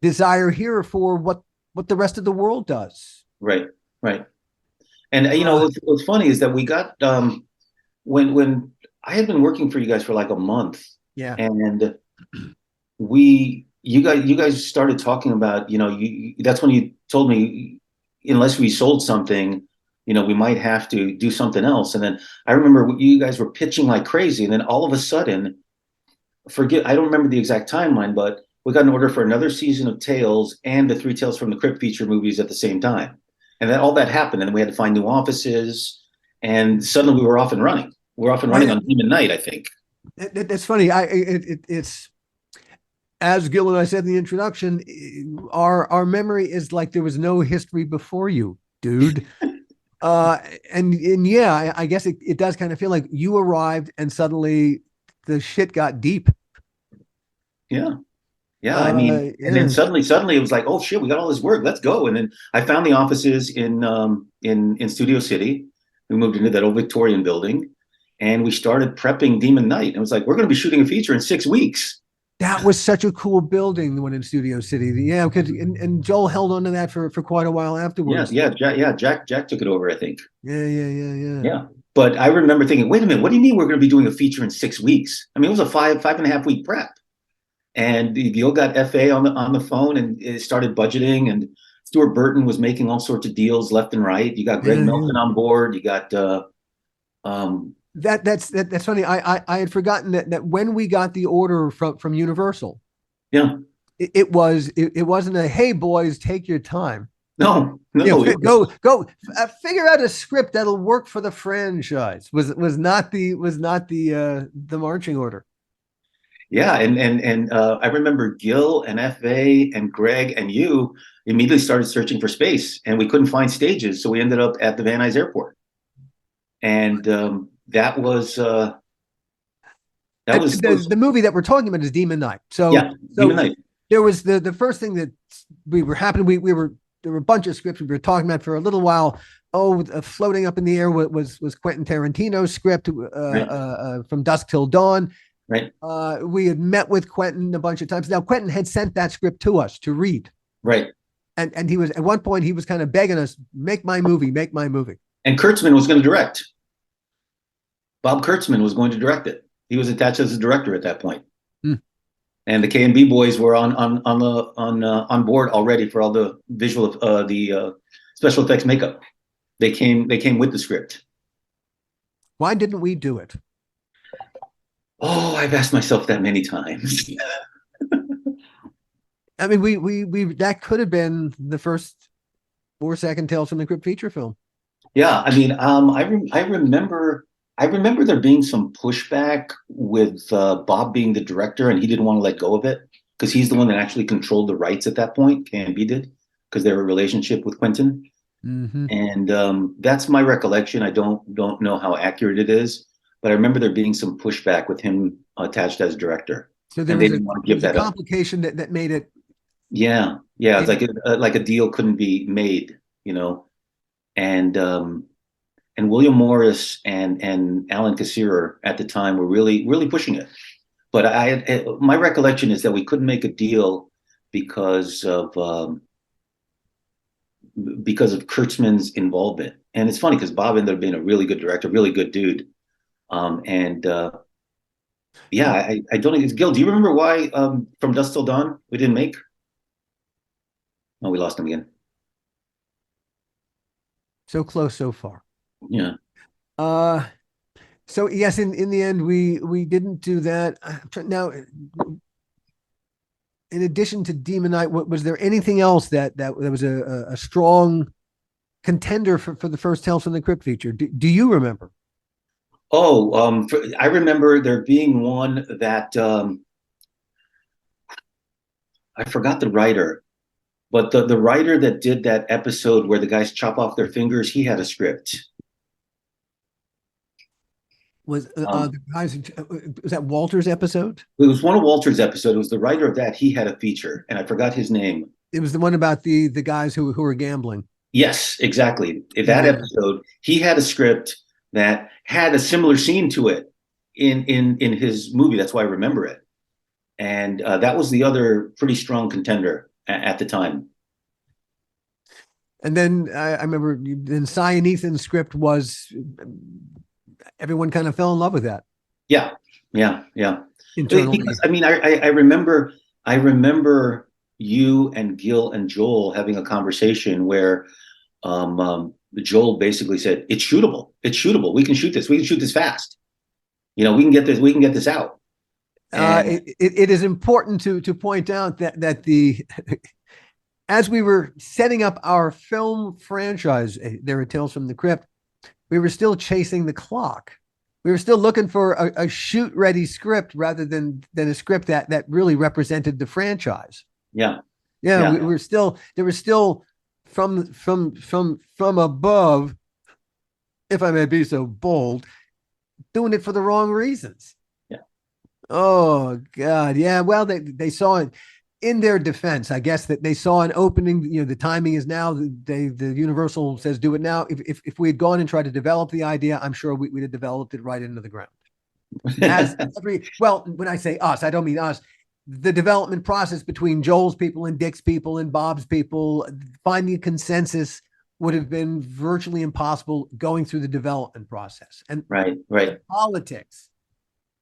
desire here for what the rest of the world does. Right. And what's funny is that we got when I had been working for you guys for like a month. Yeah. And you guys started talking about, that's when you told me, unless we sold something, we might have to do something else. And then I remember you guys were pitching like crazy. And then all of a sudden, I don't remember the exact timeline, but we got an order for another season of Tales and the 3 Tales from the Crypt feature movies at the same time. And then all that happened. And we had to find new offices. And suddenly we were off and running. We're off and running on Demon Night, I think. That's funny. It's, as Gil and I said in the introduction, our memory is like there was no history before you, dude. And yeah, I guess it does kind of feel like you arrived and suddenly the shit got deep. Yeah. I mean, and then suddenly it was like, oh shit, we got all this work, let's go. And then I found the offices in Studio City. We moved into that old Victorian building, and we started prepping Demon Night. And it was like, we're going to be shooting a feature in 6 weeks. That was such a cool building, the one in Studio City. Yeah, and Joel held on to that for quite a while afterwards. Yeah. Jack took it over, I think. Yeah. But I remember thinking, wait a minute, what do you mean we're going to be doing a feature in 6 weeks? I mean, it was a 5.5 week prep. And Gil got FA on the phone and it started budgeting, and Stuart Burton was making all sorts of deals left and right. You got Greg Melton on board. You got that's funny. I had forgotten that when we got the order from Universal, it wasn't a, hey boys, take your time. No, go figure out a script that'll work for the franchise. Was not the marching order. Yeah, and I remember Gil and FA and Greg and you immediately started searching for space, and we couldn't find stages, so we ended up at the Van Nuys Airport, and that was the movie that we're talking about is Demon Night. So Demon Night. There was the first thing that we were happening. We were there were a bunch of scripts we were talking about for a little while. Oh, floating up in the air was Quentin Tarantino's script Right. From Dusk Till Dawn. Right. We had met with Quentin a bunch of times. Now, Quentin had sent that script to us to read. Right. And he was, at one point, he was kind of begging us, make my movie, make my movie. And Kurtzman was going to direct. Bob Kurtzman was going to direct it. He was attached as a director at that point. And the K&B boys were on board already for all the visual the special effects makeup. They came with the script. Why didn't we do it? Oh, I've asked myself that many times. I mean, we that could have been the first 4-second Tales from the Crypt feature film. Yeah, I mean, I remember there being some pushback with Bob being the director, and he didn't want to let go of it because he's the one that actually controlled the rights at that point. K&B did, because they were a relationship with Quentin. And that's my recollection. I don't know how accurate it is, but I remember there being some pushback with him attached as director. So there and was they didn't want to give that a complication that made it. Yeah, it's like a deal couldn't be made, you know, and William Morris and Alan Kassirer at the time were really pushing it. But my recollection is that we couldn't make a deal because of Kurtzman's involvement. And it's funny because Bob ended up being a really good director, really good dude. Yeah, I don't think it's Gil. Do you remember why From Dusk Till Dawn we didn't make? Oh, we lost him again. So close so far. Yeah. So yes, in the end, we didn't do that. Now, in addition to Demon Knight, was there anything else that was a strong contender for the first Tales from the Crypt feature? Do you remember? Oh, I remember there being one that I forgot the writer, but the writer that did that episode where the guys chop off their fingers, he had a script. Was the guys? Was that Walter's episode? It was one of Walter's episodes. It was the writer of that. He had a feature, and I forgot his name. It was the one about the guys who were gambling. Yes, exactly. In that episode, he had a script that had a similar scene to it in his movie. That's why I remember it. And that was the other pretty strong contender at the time. And then I remember then Cy and Ethan's script was, everyone kind of fell in love with that. Yeah. Internally. Because, I mean, I remember you and Gil and Joel having a conversation where Joel basically said, it's shootable. We can shoot this. We can shoot this fast. You know, we can get this out. It is important to point out that the as we were setting up our film franchise there at Tales from the Crypt, we were still chasing the clock. We were still looking for a shoot ready script rather than a script that really represented the franchise. Yeah. We were still, there was still from above, if I may be so bold, doing it for the wrong reasons. Oh God. Yeah. Well, they saw it in their defense. I guess that they saw an opening, you know, the timing is now. The Universal says, do it now. If we had gone and tried to develop the idea, I'm sure we'd have developed it right into the ground. Well, when I say us, I don't mean us. The development process between Joel's people and Dick's people and Bob's people, finding a consensus would have been virtually impossible going through the development process. And right. Politics.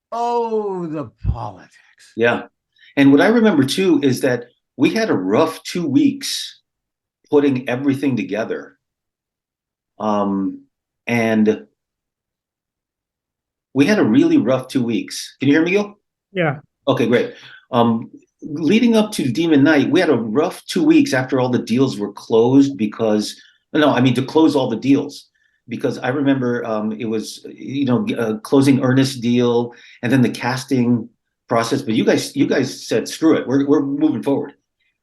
Oh, the politics. Yeah. And what I remember too is that we had a rough 2 weeks putting everything together. And we had a really rough 2 weeks. Can you hear me, Gil? Yeah. Okay, great. Leading up to Demon Knight, we had a rough 2 weeks after all the deals were closed to close all the deals. Because I remember it was, closing Ernest's deal and then the casting process. But you guys said, screw it, we're moving forward.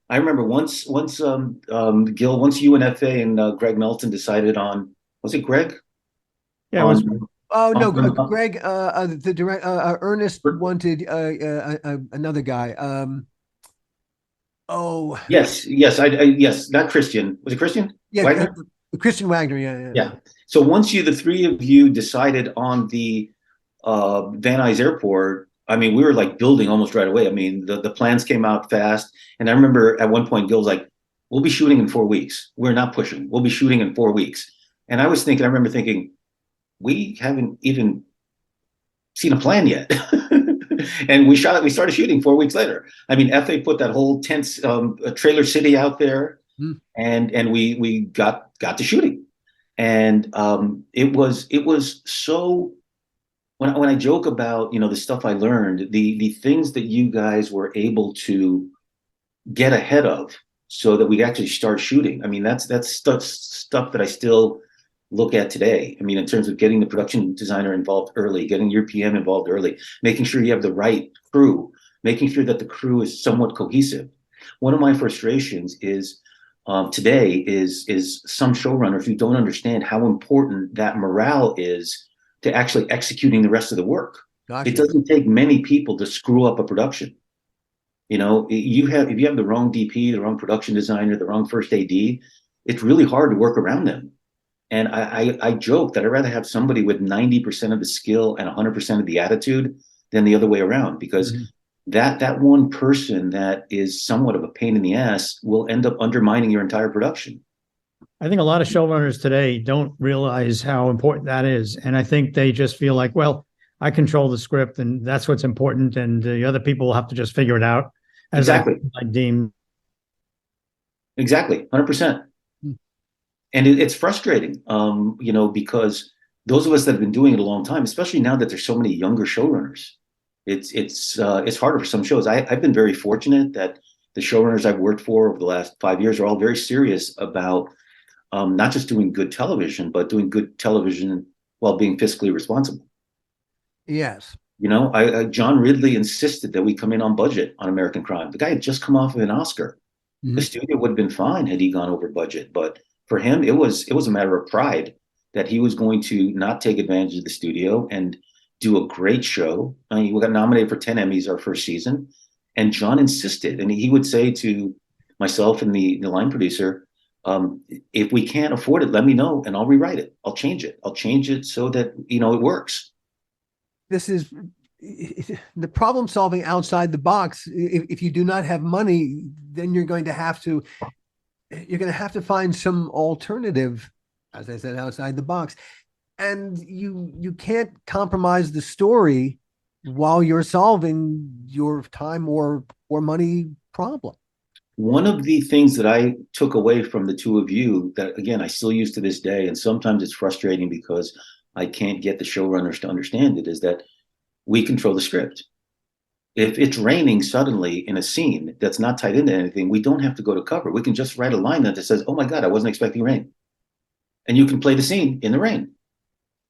I remember once Gil, once you and FA and Greg Melton decided on, was it Greg? Yeah, it was. Greg, the direct, Ernest wanted another guy. Oh, Yes, yes, not Christian. Was it Christian yeah, Wagner? Christian Wagner. Yeah, yeah. Yeah. So once the three of you decided on the Van Nuys Airport, I mean, we were like building almost right away. I mean, the plans came out fast. And I remember at one point, Gil's like, we'll be shooting in 4 weeks. We're not pushing. We'll be shooting in 4 weeks. And I remember thinking, we haven't even seen a plan yet. And we started shooting 4 weeks later. I mean, FA put that whole tent trailer city out there, Mm. and we got to shooting. And it was so, when I joke about, the stuff I learned, the things that you guys were able to get ahead of so that we actually start shooting. I mean, that's stuff that I still look at today. I mean, in terms of getting the production designer involved early, getting your PM involved early, making sure you have the right crew, making sure that the crew is somewhat cohesive. One of my frustrations is today is some showrunners who don't understand how important that morale is to actually executing the rest of the work. It Gotcha. doesn't take many people to screw up a production. If you have the wrong DP, the wrong production designer, the wrong first AD, it's really hard to work around them. And I joke that I'd rather have somebody with 90% of the skill and 100% of the attitude than the other way around, because Mm-hmm. that one person that is somewhat of a pain in the ass will end up undermining your entire production. I think a lot of showrunners today don't realize how important that is. And I think they just feel like, well, I control the script and that's what's important. And the other people will have to just figure it out as Exactly. I deem. Exactly. 100%. Mm. And it's frustrating, because those of us that have been doing it a long time, especially now that there's so many younger showrunners, it's harder for some shows. I've been very fortunate that the showrunners I've worked for over the last 5 years are all very serious about not just doing good television, but doing good television while being fiscally responsible. Yes. John Ridley insisted that we come in on budget on American Crime. The guy had just come off of an Oscar. Mm-hmm. The studio would have been fine had he gone over budget, but for him, it was a matter of pride that he was going to not take advantage of the studio and do a great show. I mean, we got nominated for 10 Emmys our first season, and John insisted, and he would say to myself and the line producer, if we can't afford it, let me know and I'll rewrite it. I'll change it so that it works. This is the problem solving outside the box. If you do not have money, then you're going to have to find some alternative, as I said, outside the box. And you can't compromise the story while you're solving your time or money problem. One of the things that I took away from the two of you that, again, I still use to this day, and sometimes it's frustrating because I can't get the showrunners to understand it, is that we control the script. If it's raining suddenly in a scene that's not tied into anything, we don't have to go to cover. We can just write a line that says, oh my God, I wasn't expecting rain. And you can play the scene in the rain.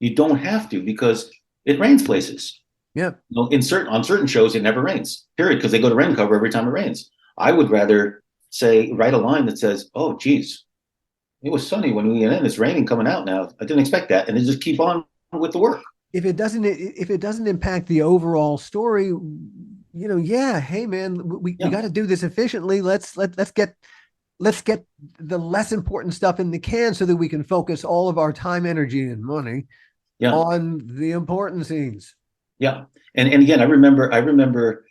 You don't have to, because it rains places. Yeah. On certain shows, it never rains, period, because they go to rain cover every time it rains. I would rather write a line that says, oh, geez, it was sunny when we went in. It's raining coming out now. I didn't expect that. And then just keep on with the work. If it doesn't impact the overall story, yeah, hey man, we got to do this efficiently. Let's get the less important stuff in the can so that we can focus all of our time, energy, and money on the important scenes. Yeah. And again, I remember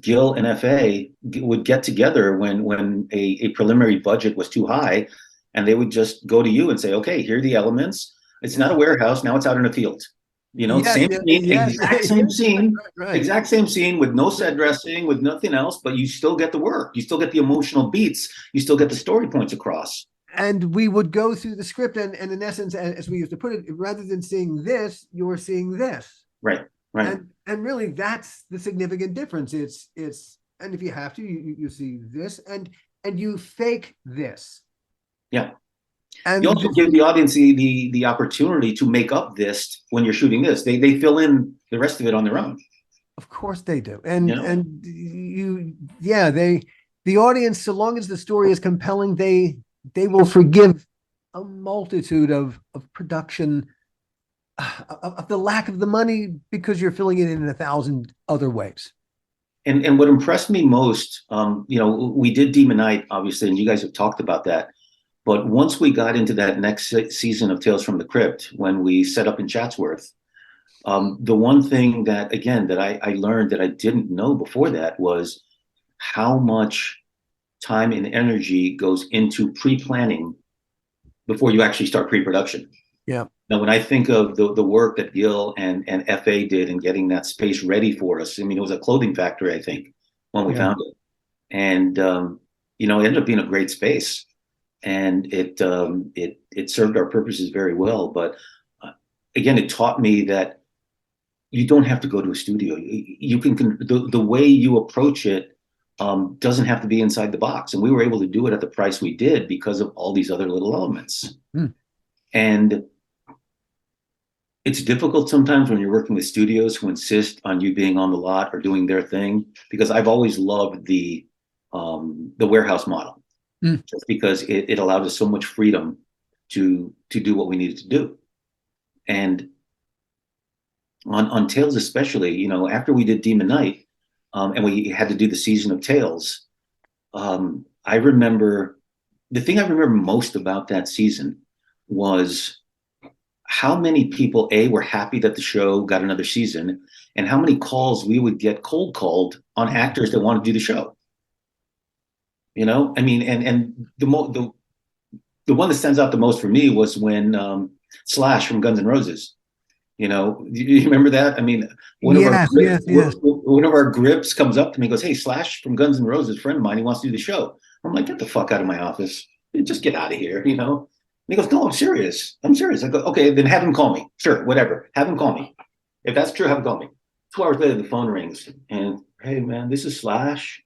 Gil and FA would get together when a preliminary budget was too high, and they would just go to you and say, okay, here are the elements. It's not a warehouse. Now it's out in the field. Exact same scene, right. Exact same scene with no set dressing, with nothing else, but you still get the work. You still get the emotional beats. You still get the story points across. And we would go through the script, and in essence, as we used to put it, rather than seeing this, you're seeing this. Right. And really, that's the significant difference. It's and if you have to, you see this, and you fake this. Yeah. And you also give the audience the opportunity to make up this when you're shooting this. They fill in the rest of it on their own. Of course they do. And the audience, so long as the story is compelling, they will forgive a multitude of production of the lack of the money, because you're filling it in 1,000 other ways. And what impressed me most, we did Demon Knight, obviously, and you guys have talked about that. But once we got into that next season of Tales from the Crypt, when we set up in Chatsworth, the one thing that, again, that I learned that I didn't know before that was how much time and energy goes into pre-planning before you actually start pre-production. Yeah. Now, when I think of the work that Gil and FA did in getting that space ready for us, I mean, it was a clothing factory, I think, when we found it. And, it ended up being a great space. And it served our purposes very well. But again, it taught me that you don't have to go to a studio. You can the way you approach it doesn't have to be inside the box. And we were able to do it at the price we did because of all these other little elements. And it's difficult sometimes when you're working with studios who insist on you being on the lot or doing their thing, because I've always loved the warehouse model, just because it allowed us so much freedom to do what we needed to do. And on Tales especially, after we did Demon Knight, and we had to do the season of Tales, I remember, the thing I remember most about that season was how many people, A, were happy that the show got another season, and how many calls we would get cold called on actors that wanted to do the show. I mean, and the one that stands out the most for me was when Slash from Guns N' Roses, you remember that? I mean, one of our grips comes up to me and goes, "Hey, Slash from Guns N' Roses, friend of mine, he wants to do the show." I'm like, "Get the fuck out of my office. Just get out of here," And he goes, "No, I'm serious. I'm serious." I go, "Okay, then have him call me. Sure, whatever. Have him call me. If that's true, have him call me." 2 hours later, the phone rings. And, "Hey, man, this is Slash.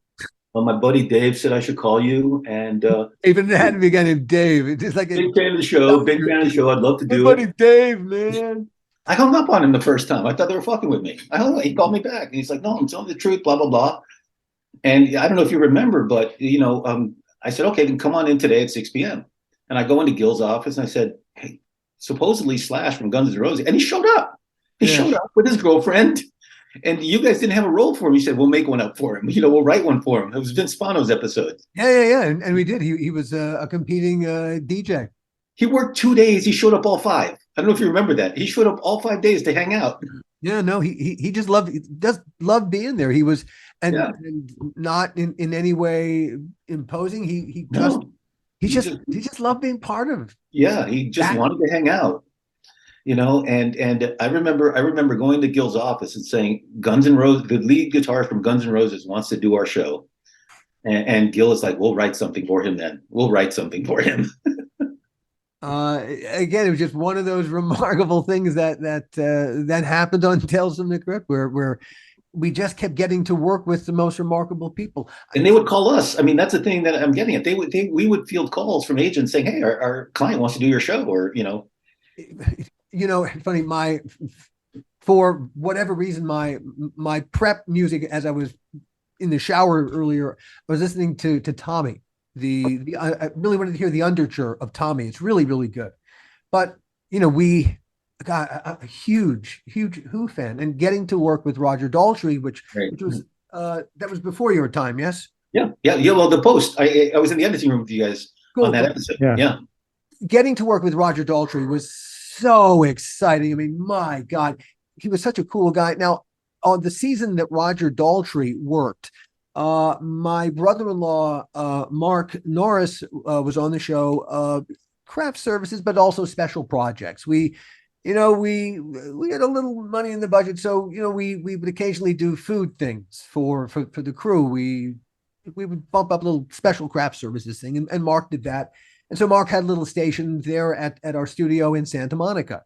My buddy Dave said I should call you." And even it had to be a guy named Dave. It's just like big fan of the show. Big fan of the show. I'd love to do buddy it. Dave, man. I hung up on him the first time. I thought they were fucking with me. He called me back, and he's like, "No, I'm telling the truth, blah, blah, blah." And I don't know if you remember, but, I said, "Okay, then come on in today at 6 p.m. And I go into Gil's office, and I said, "Hey, supposedly Slash from Guns N' Roses." And he showed up. He showed up with his girlfriend. And you guys didn't have a role for him. He said, "We'll make one up for him. We'll write one for him." It was Vince Spano's episode. Yeah. And we did. He was a competing DJ. He worked 2 days. He showed up all 5. I don't know if you remember that. He showed up all 5 days to hang out. Yeah, no, he just loved being there. He was, and not in any way imposing. He just loved being part of. Yeah, he just wanted to hang out. And I remember going to Gil's office and saying, "Guns N' Roses, the lead guitarist from Guns N' Roses wants to do our show." And Gil is like, "We'll write something for him then. We'll write something for him." Again, it was just one of those remarkable things that happened on Tales from the Crypt, where we just kept getting to work with the most remarkable people. And they would call us. I mean, that's the thing that I'm getting at. We would field calls from agents saying, "Hey, our client wants to do your show," or funny, for whatever reason, my prep music, as I was in the shower earlier, I was listening to Tommy. I really wanted to hear the underture of Tommy. It's really, really good. But, we got a huge Who fan, and getting to work with Roger Daltrey, which was, that was before your time. Yes. Yeah. Well, the Post, I was in the editing room with you guys on that episode. Yeah. Getting to work with Roger Daltrey was so exciting. I mean, my God, he was such a cool guy. Now, on the season that Roger Daltrey worked, my brother-in-law, Mark Norris, was on the show, craft services, but also special projects. We had a little money in the budget. So, we would occasionally do food things for the crew. We would bump up a little special craft services thing. And Mark did that. And so Mark had a little station there at our studio in Santa Monica.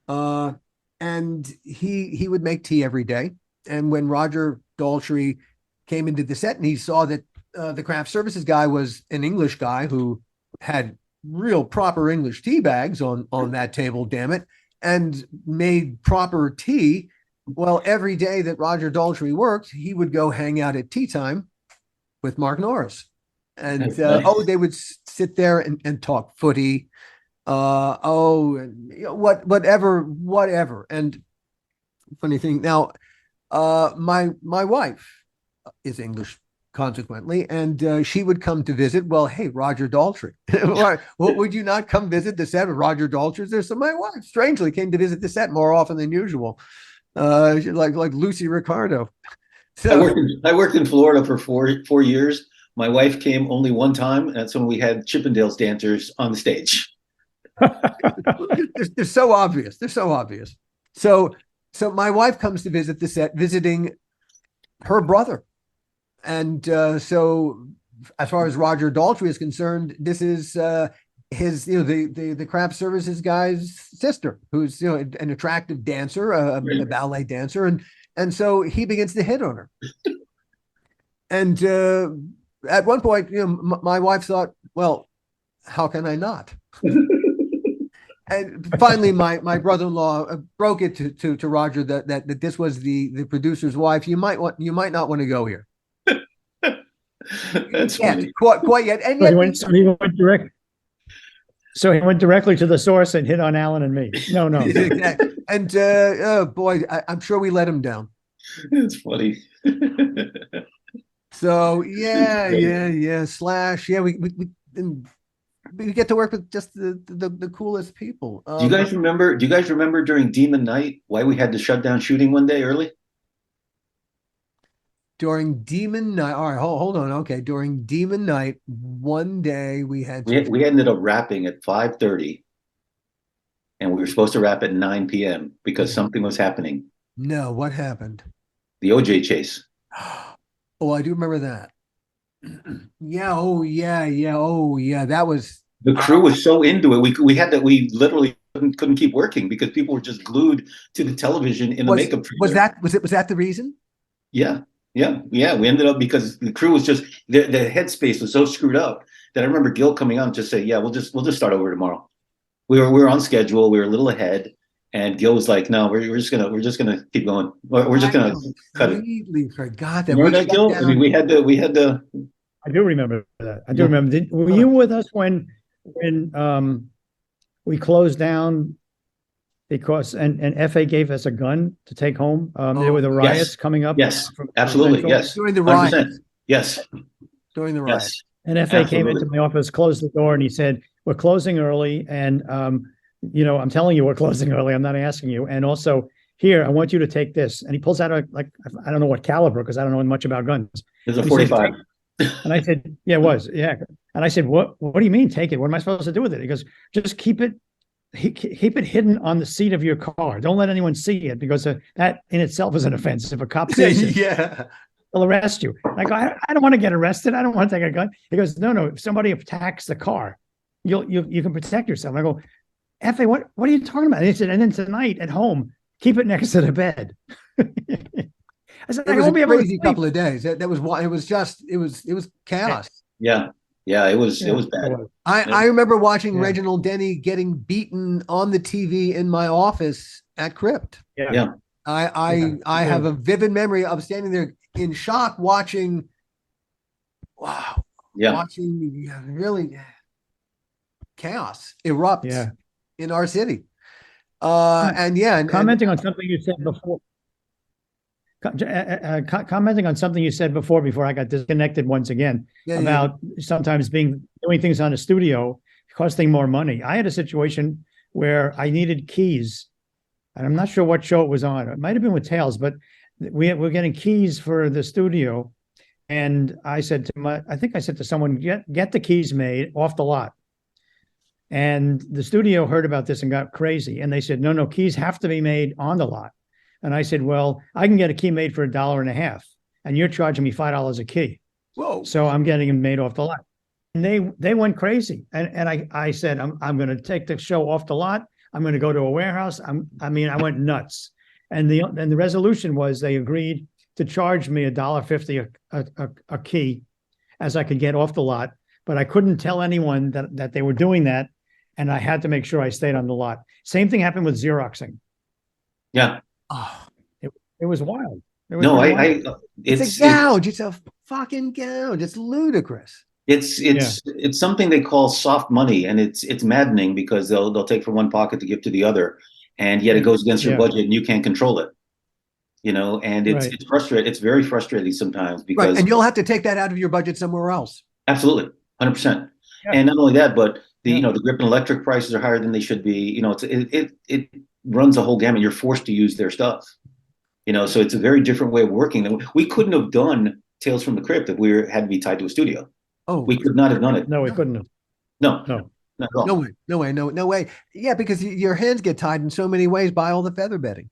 And he would make tea every day. And when Roger Daltrey came into the set and he saw that the craft services guy was an English guy who had real proper English tea bags on that table, damn it, and made proper tea. Well, every day that Roger Daltrey worked, he would go hang out at tea time with Mark Norris. And they would sit there and talk footy. Whatever. And funny thing now, my wife, is English consequently, and she would come to visit. Well, hey, Roger Daltrey, what would you not come visit the set with Roger Daltrey there? So my wife strangely came to visit the set more often than usual, like Lucy Ricardo. So I worked in Florida for 4 years. My wife came only one time, and that's when we had Chippendales dancers on the stage. they're so obvious. They're so obvious. So my wife comes to visit the set, visiting her brother. And so as far as Roger Daltrey is concerned, this is his, the craft services guy's sister, who's, an attractive dancer, a ballet dancer. And so he begins to hit on her. And at one point, my wife thought, well, how can I not? And finally, my brother-in-law broke it to Roger that this was the producer's wife. You might not want to go here. That's funny. Quite yet, and So yet he went directly to the source and hit on Alan and me. No. exactly. And oh boy, I'm sure we let him down. It's funny. So yeah. Slash, yeah, we get to work with just the coolest people. Do you guys remember during Demon Night why we had to shut down shooting one day early? During Demon Night, all right, hold on. Okay, during Demon Night, one day we ended up wrapping at 5:30, and we were supposed to wrap at 9 p.m. because something was happening. No, what happened? The OJ chase. Oh, I do remember that. Yeah. Oh, yeah. That was the crew was so into it. We literally couldn't keep working because people were just glued to the television in the makeup trailer. Was that the reason? Yeah. We ended up because the crew was just the headspace was so screwed up that I remember Gil coming on and just say, "Yeah, we'll just start over tomorrow." We were on schedule. We were a little ahead, and Gil was like, "No, we're just gonna keep going. We're just gonna cut it." Completely forgot that. Remember that, Gil? I mean, we had to. I do remember that. I do remember. Were you with us when we closed down because and FA gave us a gun to take home? There were the riots coming up. Yes, absolutely. Yes, during the riots. Yes, during the riots. And FA came into my office, closed the door, and he said, "We're closing early, and I'm telling you we're closing early. I'm not asking you. And also here, I want you to take this." And he pulls out I don't know what caliber because I don't know much about guns. It's a 45. And I said, "Yeah, it was, yeah." And I said, "What do you mean take it? What am I supposed to do with it?" He goes, "Just keep it hidden on the seat of your car. Don't let anyone see it because that in itself is an offense. If a cop sees it, they'll arrest you." And I go, I don't want to get arrested. I don't want to take a gun." He goes, No. If somebody attacks the car, you can protect yourself. And I go, "F.A., what are you talking about?" And he said, "And then tonight at home, keep it next to the bed." I said, "It was a crazy couple of days. That was why it was chaos." Yeah, it was bad. I remember watching Reginald Denny getting beaten on the TV in my office at Crypt. Yeah. I have a vivid memory of standing there in shock watching. Wow. Yeah. Watching really chaos erupt in our city. And commenting on something you said before. Commenting on something you said before I got disconnected once again about sometimes doing things on a studio costing more money. I had a situation where I needed keys, and I'm not sure what show it was on. It might have been with Tales, but we're getting keys for the studio, and I said to someone, get the keys made off the lot. And the studio heard about this and got crazy, and they said, no, keys have to be made on the lot. And I said, well, I can get a key made for $1.50, and you're charging me $5 a key. Whoa! So I'm getting them made off the lot. And they went crazy. And I said, I'm going to take the show off the lot. I'm going to go to a warehouse. I went nuts. And the resolution was they agreed to charge me $1.50 a key as I could get off the lot, but I couldn't tell anyone that they were doing that, and I had to make sure I stayed on the lot. Same thing happened with Xeroxing. Yeah. Oh, it was wild. It's a gouge. It's a fucking gouge. It's ludicrous. It's something they call soft money, and it's maddening because they'll take from one pocket to give to the other, and yet it goes against your budget, and you can't control it. and Right. it's frustrating. It's very frustrating sometimes Right. because And you'll have to take that out of your budget somewhere else. absolutely, 100%. Yeah. And not only that, but Yeah. the grip and electric prices are higher than they should be. It runs a whole gamut. You're forced to use their stuff. So it's a very different way of working. We couldn't have done Tales from the Crypt if had to be tied to a studio. Oh, We could not have done it. No, we couldn't have. No, No. not at all. no way. No way. No way. Yeah, because your hands get tied in so many ways by all the feather bedding.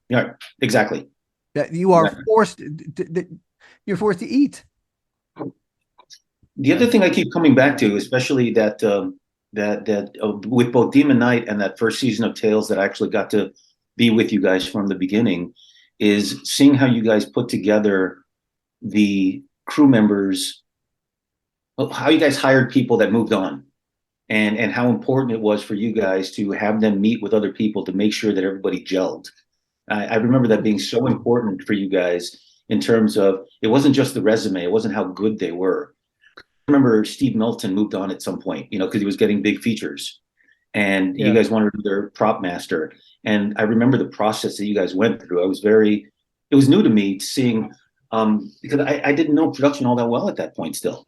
Yeah, exactly. That you are Exactly. you're forced to eat. The other thing I keep coming back to, especially that with both Demon Knight and that first season of Tales that I actually got to be with you guys from the beginning, is seeing how you guys put together the crew members, how you guys hired people that moved on, and how important it was for you guys to have them meet with other people to make sure that everybody gelled. I remember that being so important for you guys in terms of it wasn't just the resume, it wasn't how good they were. I remember Steve Melton moved on at some point, because he was getting big features, and you guys wanted to be their prop master. And I remember the process that you guys went through. It was new to me seeing, because I didn't know production all that well at that point still,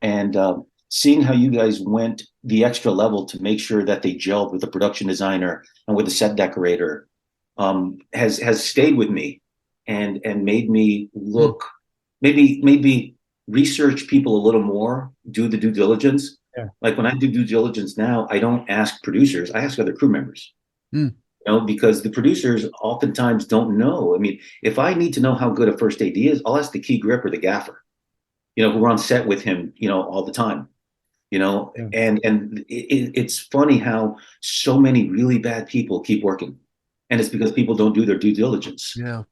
and seeing how you guys went the extra level to make sure that they gelled with the production designer and with the set decorator, has stayed with me and made me look, maybe research people a little more, do the due diligence. Yeah. Like when I do due diligence now, I don't ask producers, I ask other crew members. Because the producers oftentimes don't know. I mean, if I need to know how good a first AD is, I'll ask the key grip or the gaffer, who are on set with him, all the time. Yeah. And it's funny how so many really bad people keep working, and it's because people don't do their due diligence. Yeah.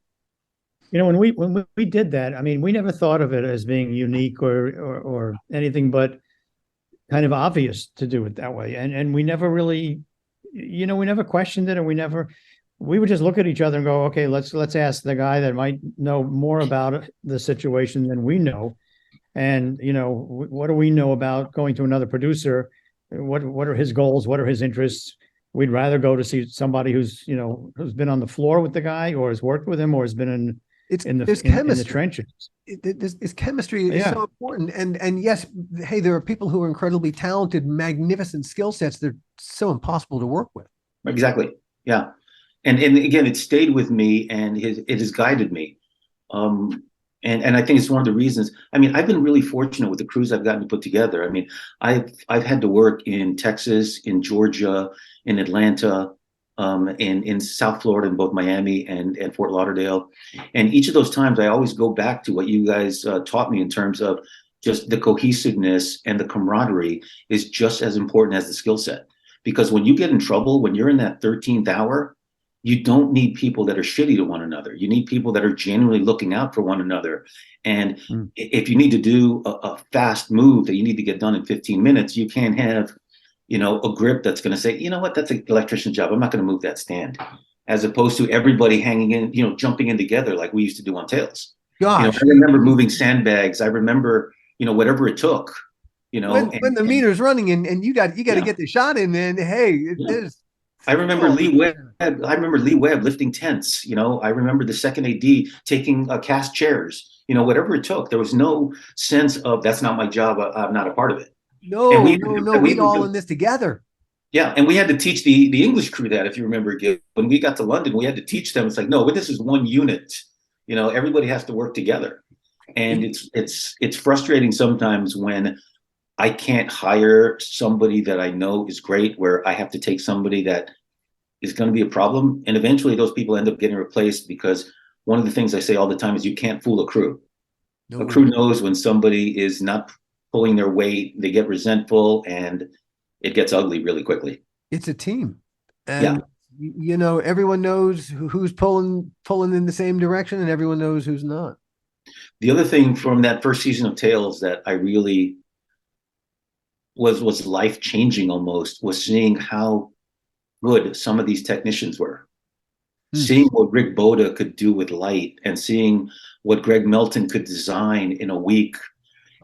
When we did that, I mean, we never thought of it as being unique or anything but kind of obvious to do it that way. And we never really, we never questioned it, and we would just look at each other and go, okay, let's ask the guy that might know more about the situation than we know. And, what do we know about going to another producer? What are his goals? What are his interests? We'd rather go to see somebody who's been on the floor with the guy, or has worked with him, or has been in the trenches. This chemistry is so important. And yes, hey, there are people who are incredibly talented, magnificent skill sets. They're so impossible to work with. Exactly. Yeah. And again, it stayed with me, and it has guided me. And I think it's one of the reasons. I mean, I've been really fortunate with the crews I've gotten to put together. I mean, I've had to work in Texas, in Georgia, in Atlanta, in South Florida, in both Miami and Fort Lauderdale. And each of those times, I always go back to what you guys taught me in terms of just the cohesiveness and the camaraderie is just as important as the skill set. Because when you get in trouble, when you're in that 13th hour, you don't need people that are shitty to one another. You need people that are genuinely looking out for one another. And if you need to do a fast move that you need to get done in 15 minutes, you can't have, a grip that's going to say, what, that's an electrician's job. I'm not going to move that stand. As opposed to everybody hanging in, jumping in together like we used to do on Tails. Gosh. I remember moving sandbags. I remember, whatever it took. When the meter's running and you got to get the shot in, then hey, there's. I remember Lee Webb. I remember Lee Webb lifting tents. I remember the second AD taking cast chairs. Whatever it took. There was no sense of that's not my job. I'm not a part of it. No, we're all in this together. Yeah, and we had to teach the English crew that. If you remember, when we got to London, we had to teach them. It's like, no, but this is one unit. Everybody has to work together, and it's frustrating sometimes when I can't hire somebody that I know is great, where I have to take somebody that is going to be a problem. And eventually those people end up getting replaced, because one of the things I say all the time is you can't fool a crew. No. A crew knows when somebody is not pulling their weight, they get resentful, and it gets ugly really quickly. It's a team. And everyone knows who's pulling in the same direction, and everyone knows who's not. The other thing from that first season of Tales that I really was life-changing almost was seeing how good some of these technicians were. Seeing what Rick Boda could do with light, and seeing what Greg Melton could design in a week,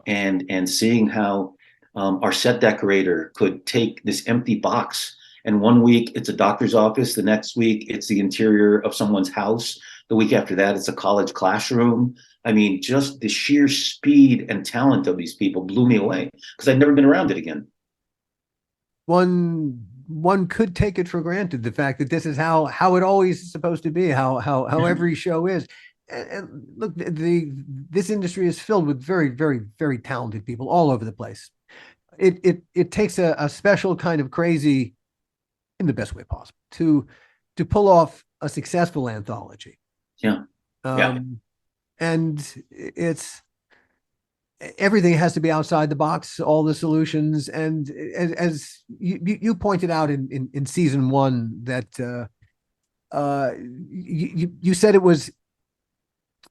and seeing how our set decorator could take this empty box, and one week it's a doctor's office, the next week it's the interior of someone's house, The week after that, it's a college classroom. I mean, just the sheer speed and talent of these people blew me away because I'd never been around it again. One could take it for granted, the fact that this is how it always is supposed to be, how every show is. And look, this industry is filled with very, very, very talented people all over the place. It takes a special kind of crazy, in the best way possible, to pull off a successful anthology. Yeah. Yeah. And it's everything has to be outside the box, all the solutions. And as you pointed out in season one, that you said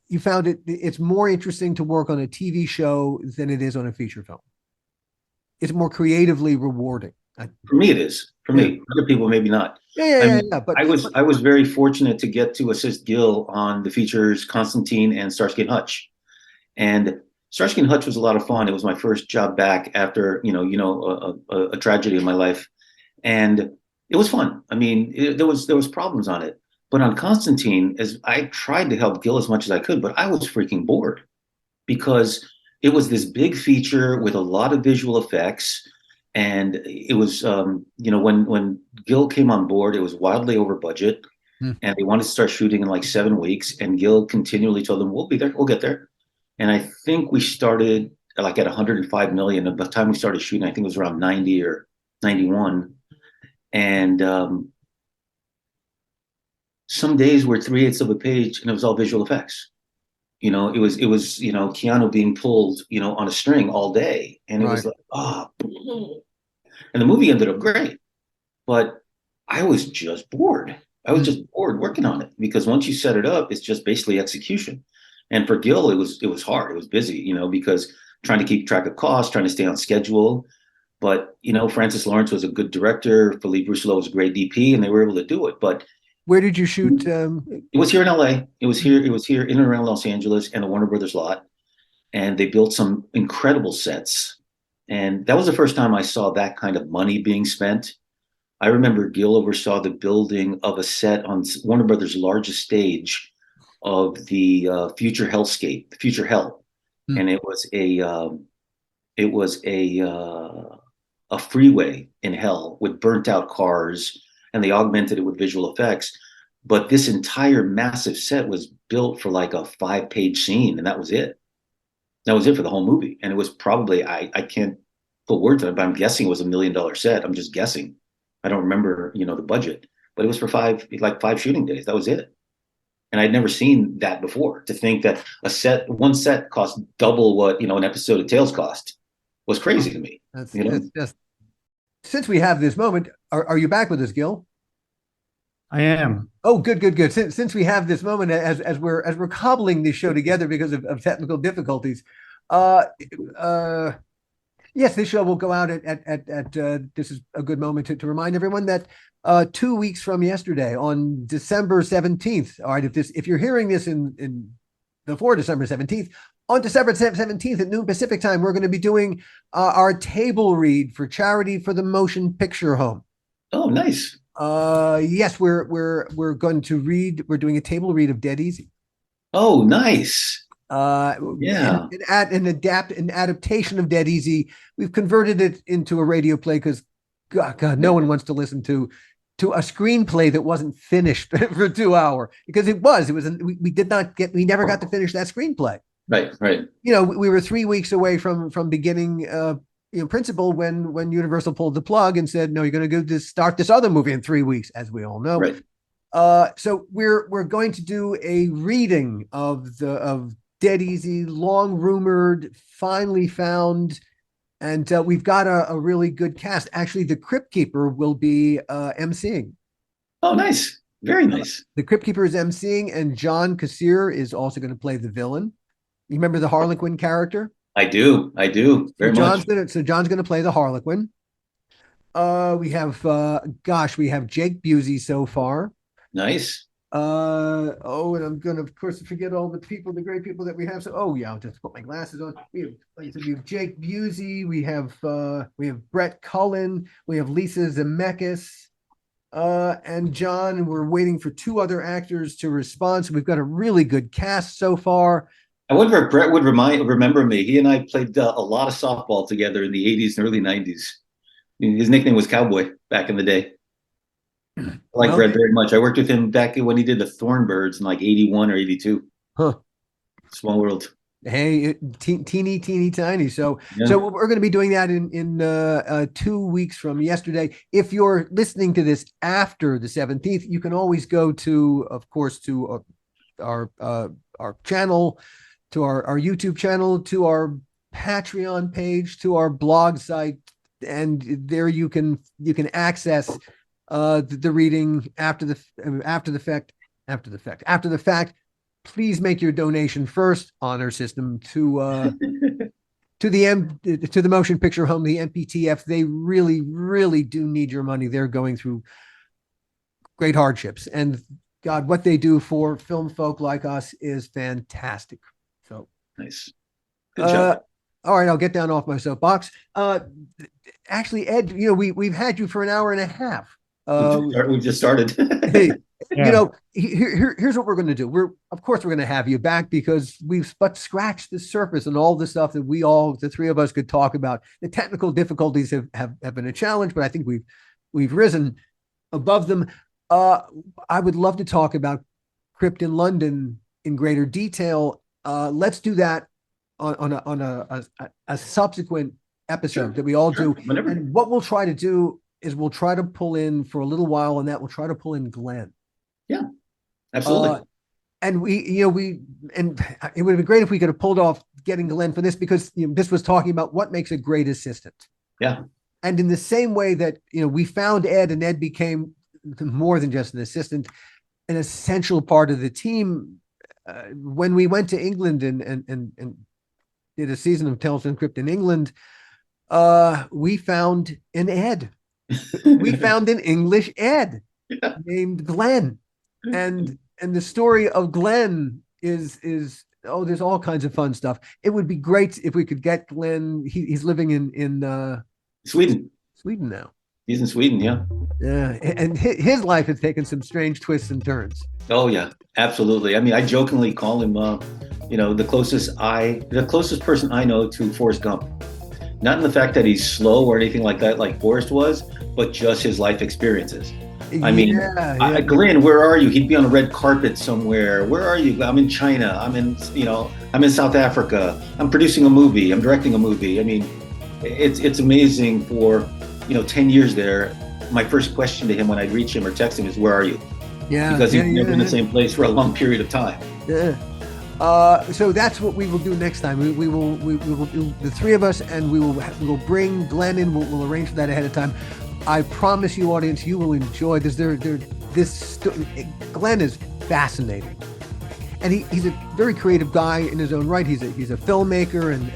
you found it's more interesting to work on a TV show than it is on a feature film. It's more creatively rewarding. For me, it is. For me, other people maybe not. Yeah. But I was very fortunate to get to assist Gil on the features Constantine and Starsky and Hutch, and Starsky and Hutch was a lot of fun. It was my first job back after a tragedy in my life, and it was fun. I mean, there was problems on it, but on Constantine, as I tried to help Gil as much as I could, but I was freaking bored because it was this big feature with a lot of visual effects. And it was, when Gil came on board, it was wildly over budget, and they wanted to start shooting in like 7 weeks. And Gil continually told them, "We'll be there, we'll get there." And I think we started like at 105 million. And by the time we started shooting, I think it was around 90 or 91. And some days were 3/8 of a page, and it was all visual effects. It was Keanu being pulled, on a string all day, and it was like, and the movie ended up great, but I was just bored. I was just bored working on it because once you set it up, it's just basically execution. And for Gil, it was hard. It was busy, because trying to keep track of costs, trying to stay on schedule. But Francis Lawrence was a good director. Philippe Rousselot was a great DP, and they were able to do it. But where did you shoot? It was here in LA. It was here in and around Los Angeles and the Warner Brothers lot. And they built some incredible sets. And that was the first time I saw that kind of money being spent. I remember Gil oversaw the building of a set on Warner Brothers' largest stage of the future hellscape, future hell. And it was a freeway in hell with burnt out cars, and they augmented it with visual effects. But this entire massive set was built for like a 5-page scene, and that was it. That was it for the whole movie. And it was probably, I can't put words on it, but I'm guessing it was $1 million set. I'm just guessing. I don't remember, the budget, but it was for 5 shooting days. That was it. And I'd never seen that before. To think that one set cost double what, an episode of Tales cost was crazy to me. That's just, since we have this moment, are you back with us, Gil? I am. Oh, good. Since we have this moment, as we're cobbling this show together because of technical difficulties, yes, this show will go out at this is a good moment to remind everyone that 2 weeks from yesterday, on December 17th. All right, if you're hearing this in before December 17th, on December 17th at noon Pacific time, we're going to be doing our table read for charity for the Motion Picture Home. Oh, nice. Yes, we're going to read. We're doing a table read of Dead Easy. Oh, nice. Yeah, an adaptation of Dead Easy. We've converted it into a radio play because God, no one wants to listen to a screenplay that wasn't finished for 2 hours, because we never got to finish that screenplay. Right. We were 3 weeks away from beginning principal when Universal pulled the plug and said, no, you're going to go start this other movie in 3 weeks, as we all know. Right. So we're going to do a reading of Dead Easy, long rumored, finally found, and we've got a really good cast. Actually, the Crypt Keeper will be emceeing. Oh, nice. Very nice. The Crypt Keeper is emceeing, and John Kassir is also going to play the villain. You remember the Harlequin character? I do. Very much. John's going to play the Harlequin. We have Jake Busey so far. Nice. And I'm gonna, of course, forget all the great people that we have. So, I'll just put my glasses on. We have Jake Busey. We have Brett Cullen. We have Lisa Zemeckis. and John. We're waiting for two other actors to respond. So we've got a really good cast so far. I wonder if Brett would remember me. He and I played a lot of softball together in the 80s and early 90s. His nickname was Cowboy back in the day. I like Brett very much. I worked with him back when he did the Thornbirds in like 81 or 82. Huh. Small world. Hey, teeny tiny. So Yeah. so we're going to be doing that in 2 weeks from yesterday. If you're listening to this after the 17th, you can always go to, of course, to our channel, to our YouTube channel, to our Patreon page, to our blog site, and there you can access the reading after the fact. Please make your donation first, honor system, to the Motion Picture Home, the MPTF. They really do need your money. They're going through great hardships, and God, what they do for film folk like us is fantastic. So nice. Good job. All right, I'll get down off my soapbox. Actually, Ed, we've had you for an hour and a half. We just started. Hey, Yeah. Here's what we're going to do. We're going to have you back because we've but scratched the surface and all the stuff that the three of us could talk about. The technical difficulties have been a challenge, but I think we've risen above them. I would love to talk about Crypt in London in greater detail. Let's do that on a subsequent episode that we all do. Whenever. And what we'll try to do is we'll try to pull in for a little while, and that we'll try to pull in Glenn. Yeah, absolutely. And and it would have been great if we could have pulled off getting Glenn for this, because this was talking about what makes a great assistant. Yeah. And in the same way that we found Ed, and Ed became more than just an assistant, an essential part of the team. When we went to England and did a season of Tales from the Crypt in England, we found an Ed. We found an English Ed named Glenn. And the story of Glenn is there's all kinds of fun stuff. It would be great if we could get Glenn. He's living in Sweden now. He's in Sweden, yeah. Yeah, and his life has taken some strange twists and turns. Oh yeah, absolutely. I mean, I jokingly call him, the closest person I know to Forrest Gump. Not in the fact that he's slow or anything like that, like Forrest was, but just his life experiences. I mean, Glenn, where are you? He'd be on a red carpet somewhere. Where are you? I'm in China. I'm in South Africa. I'm producing a movie. I'm directing a movie. I mean, it's amazing. For 10 years there, my first question to him when I'd reach him or text him is, "Where are you?" Yeah, because he's never in the same place for a long period of time. Yeah. So that's what we will do next time. We will do the three of us, and we will bring Glenn in. We'll arrange for that ahead of time. I promise you, audience, you will enjoy this. Glenn is fascinating, and he's a very creative guy in his own right. He's a filmmaker and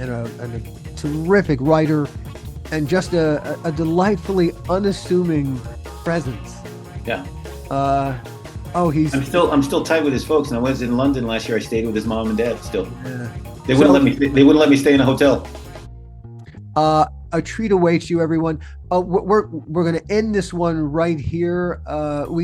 a terrific writer, and just a delightfully unassuming presence. Yeah. I'm still tight with his folks, and I was in London last year. I stayed with his mom and dad still. Yeah. They wouldn't let me stay in a hotel. A treat awaits you, everyone. We're going to end this one right here. We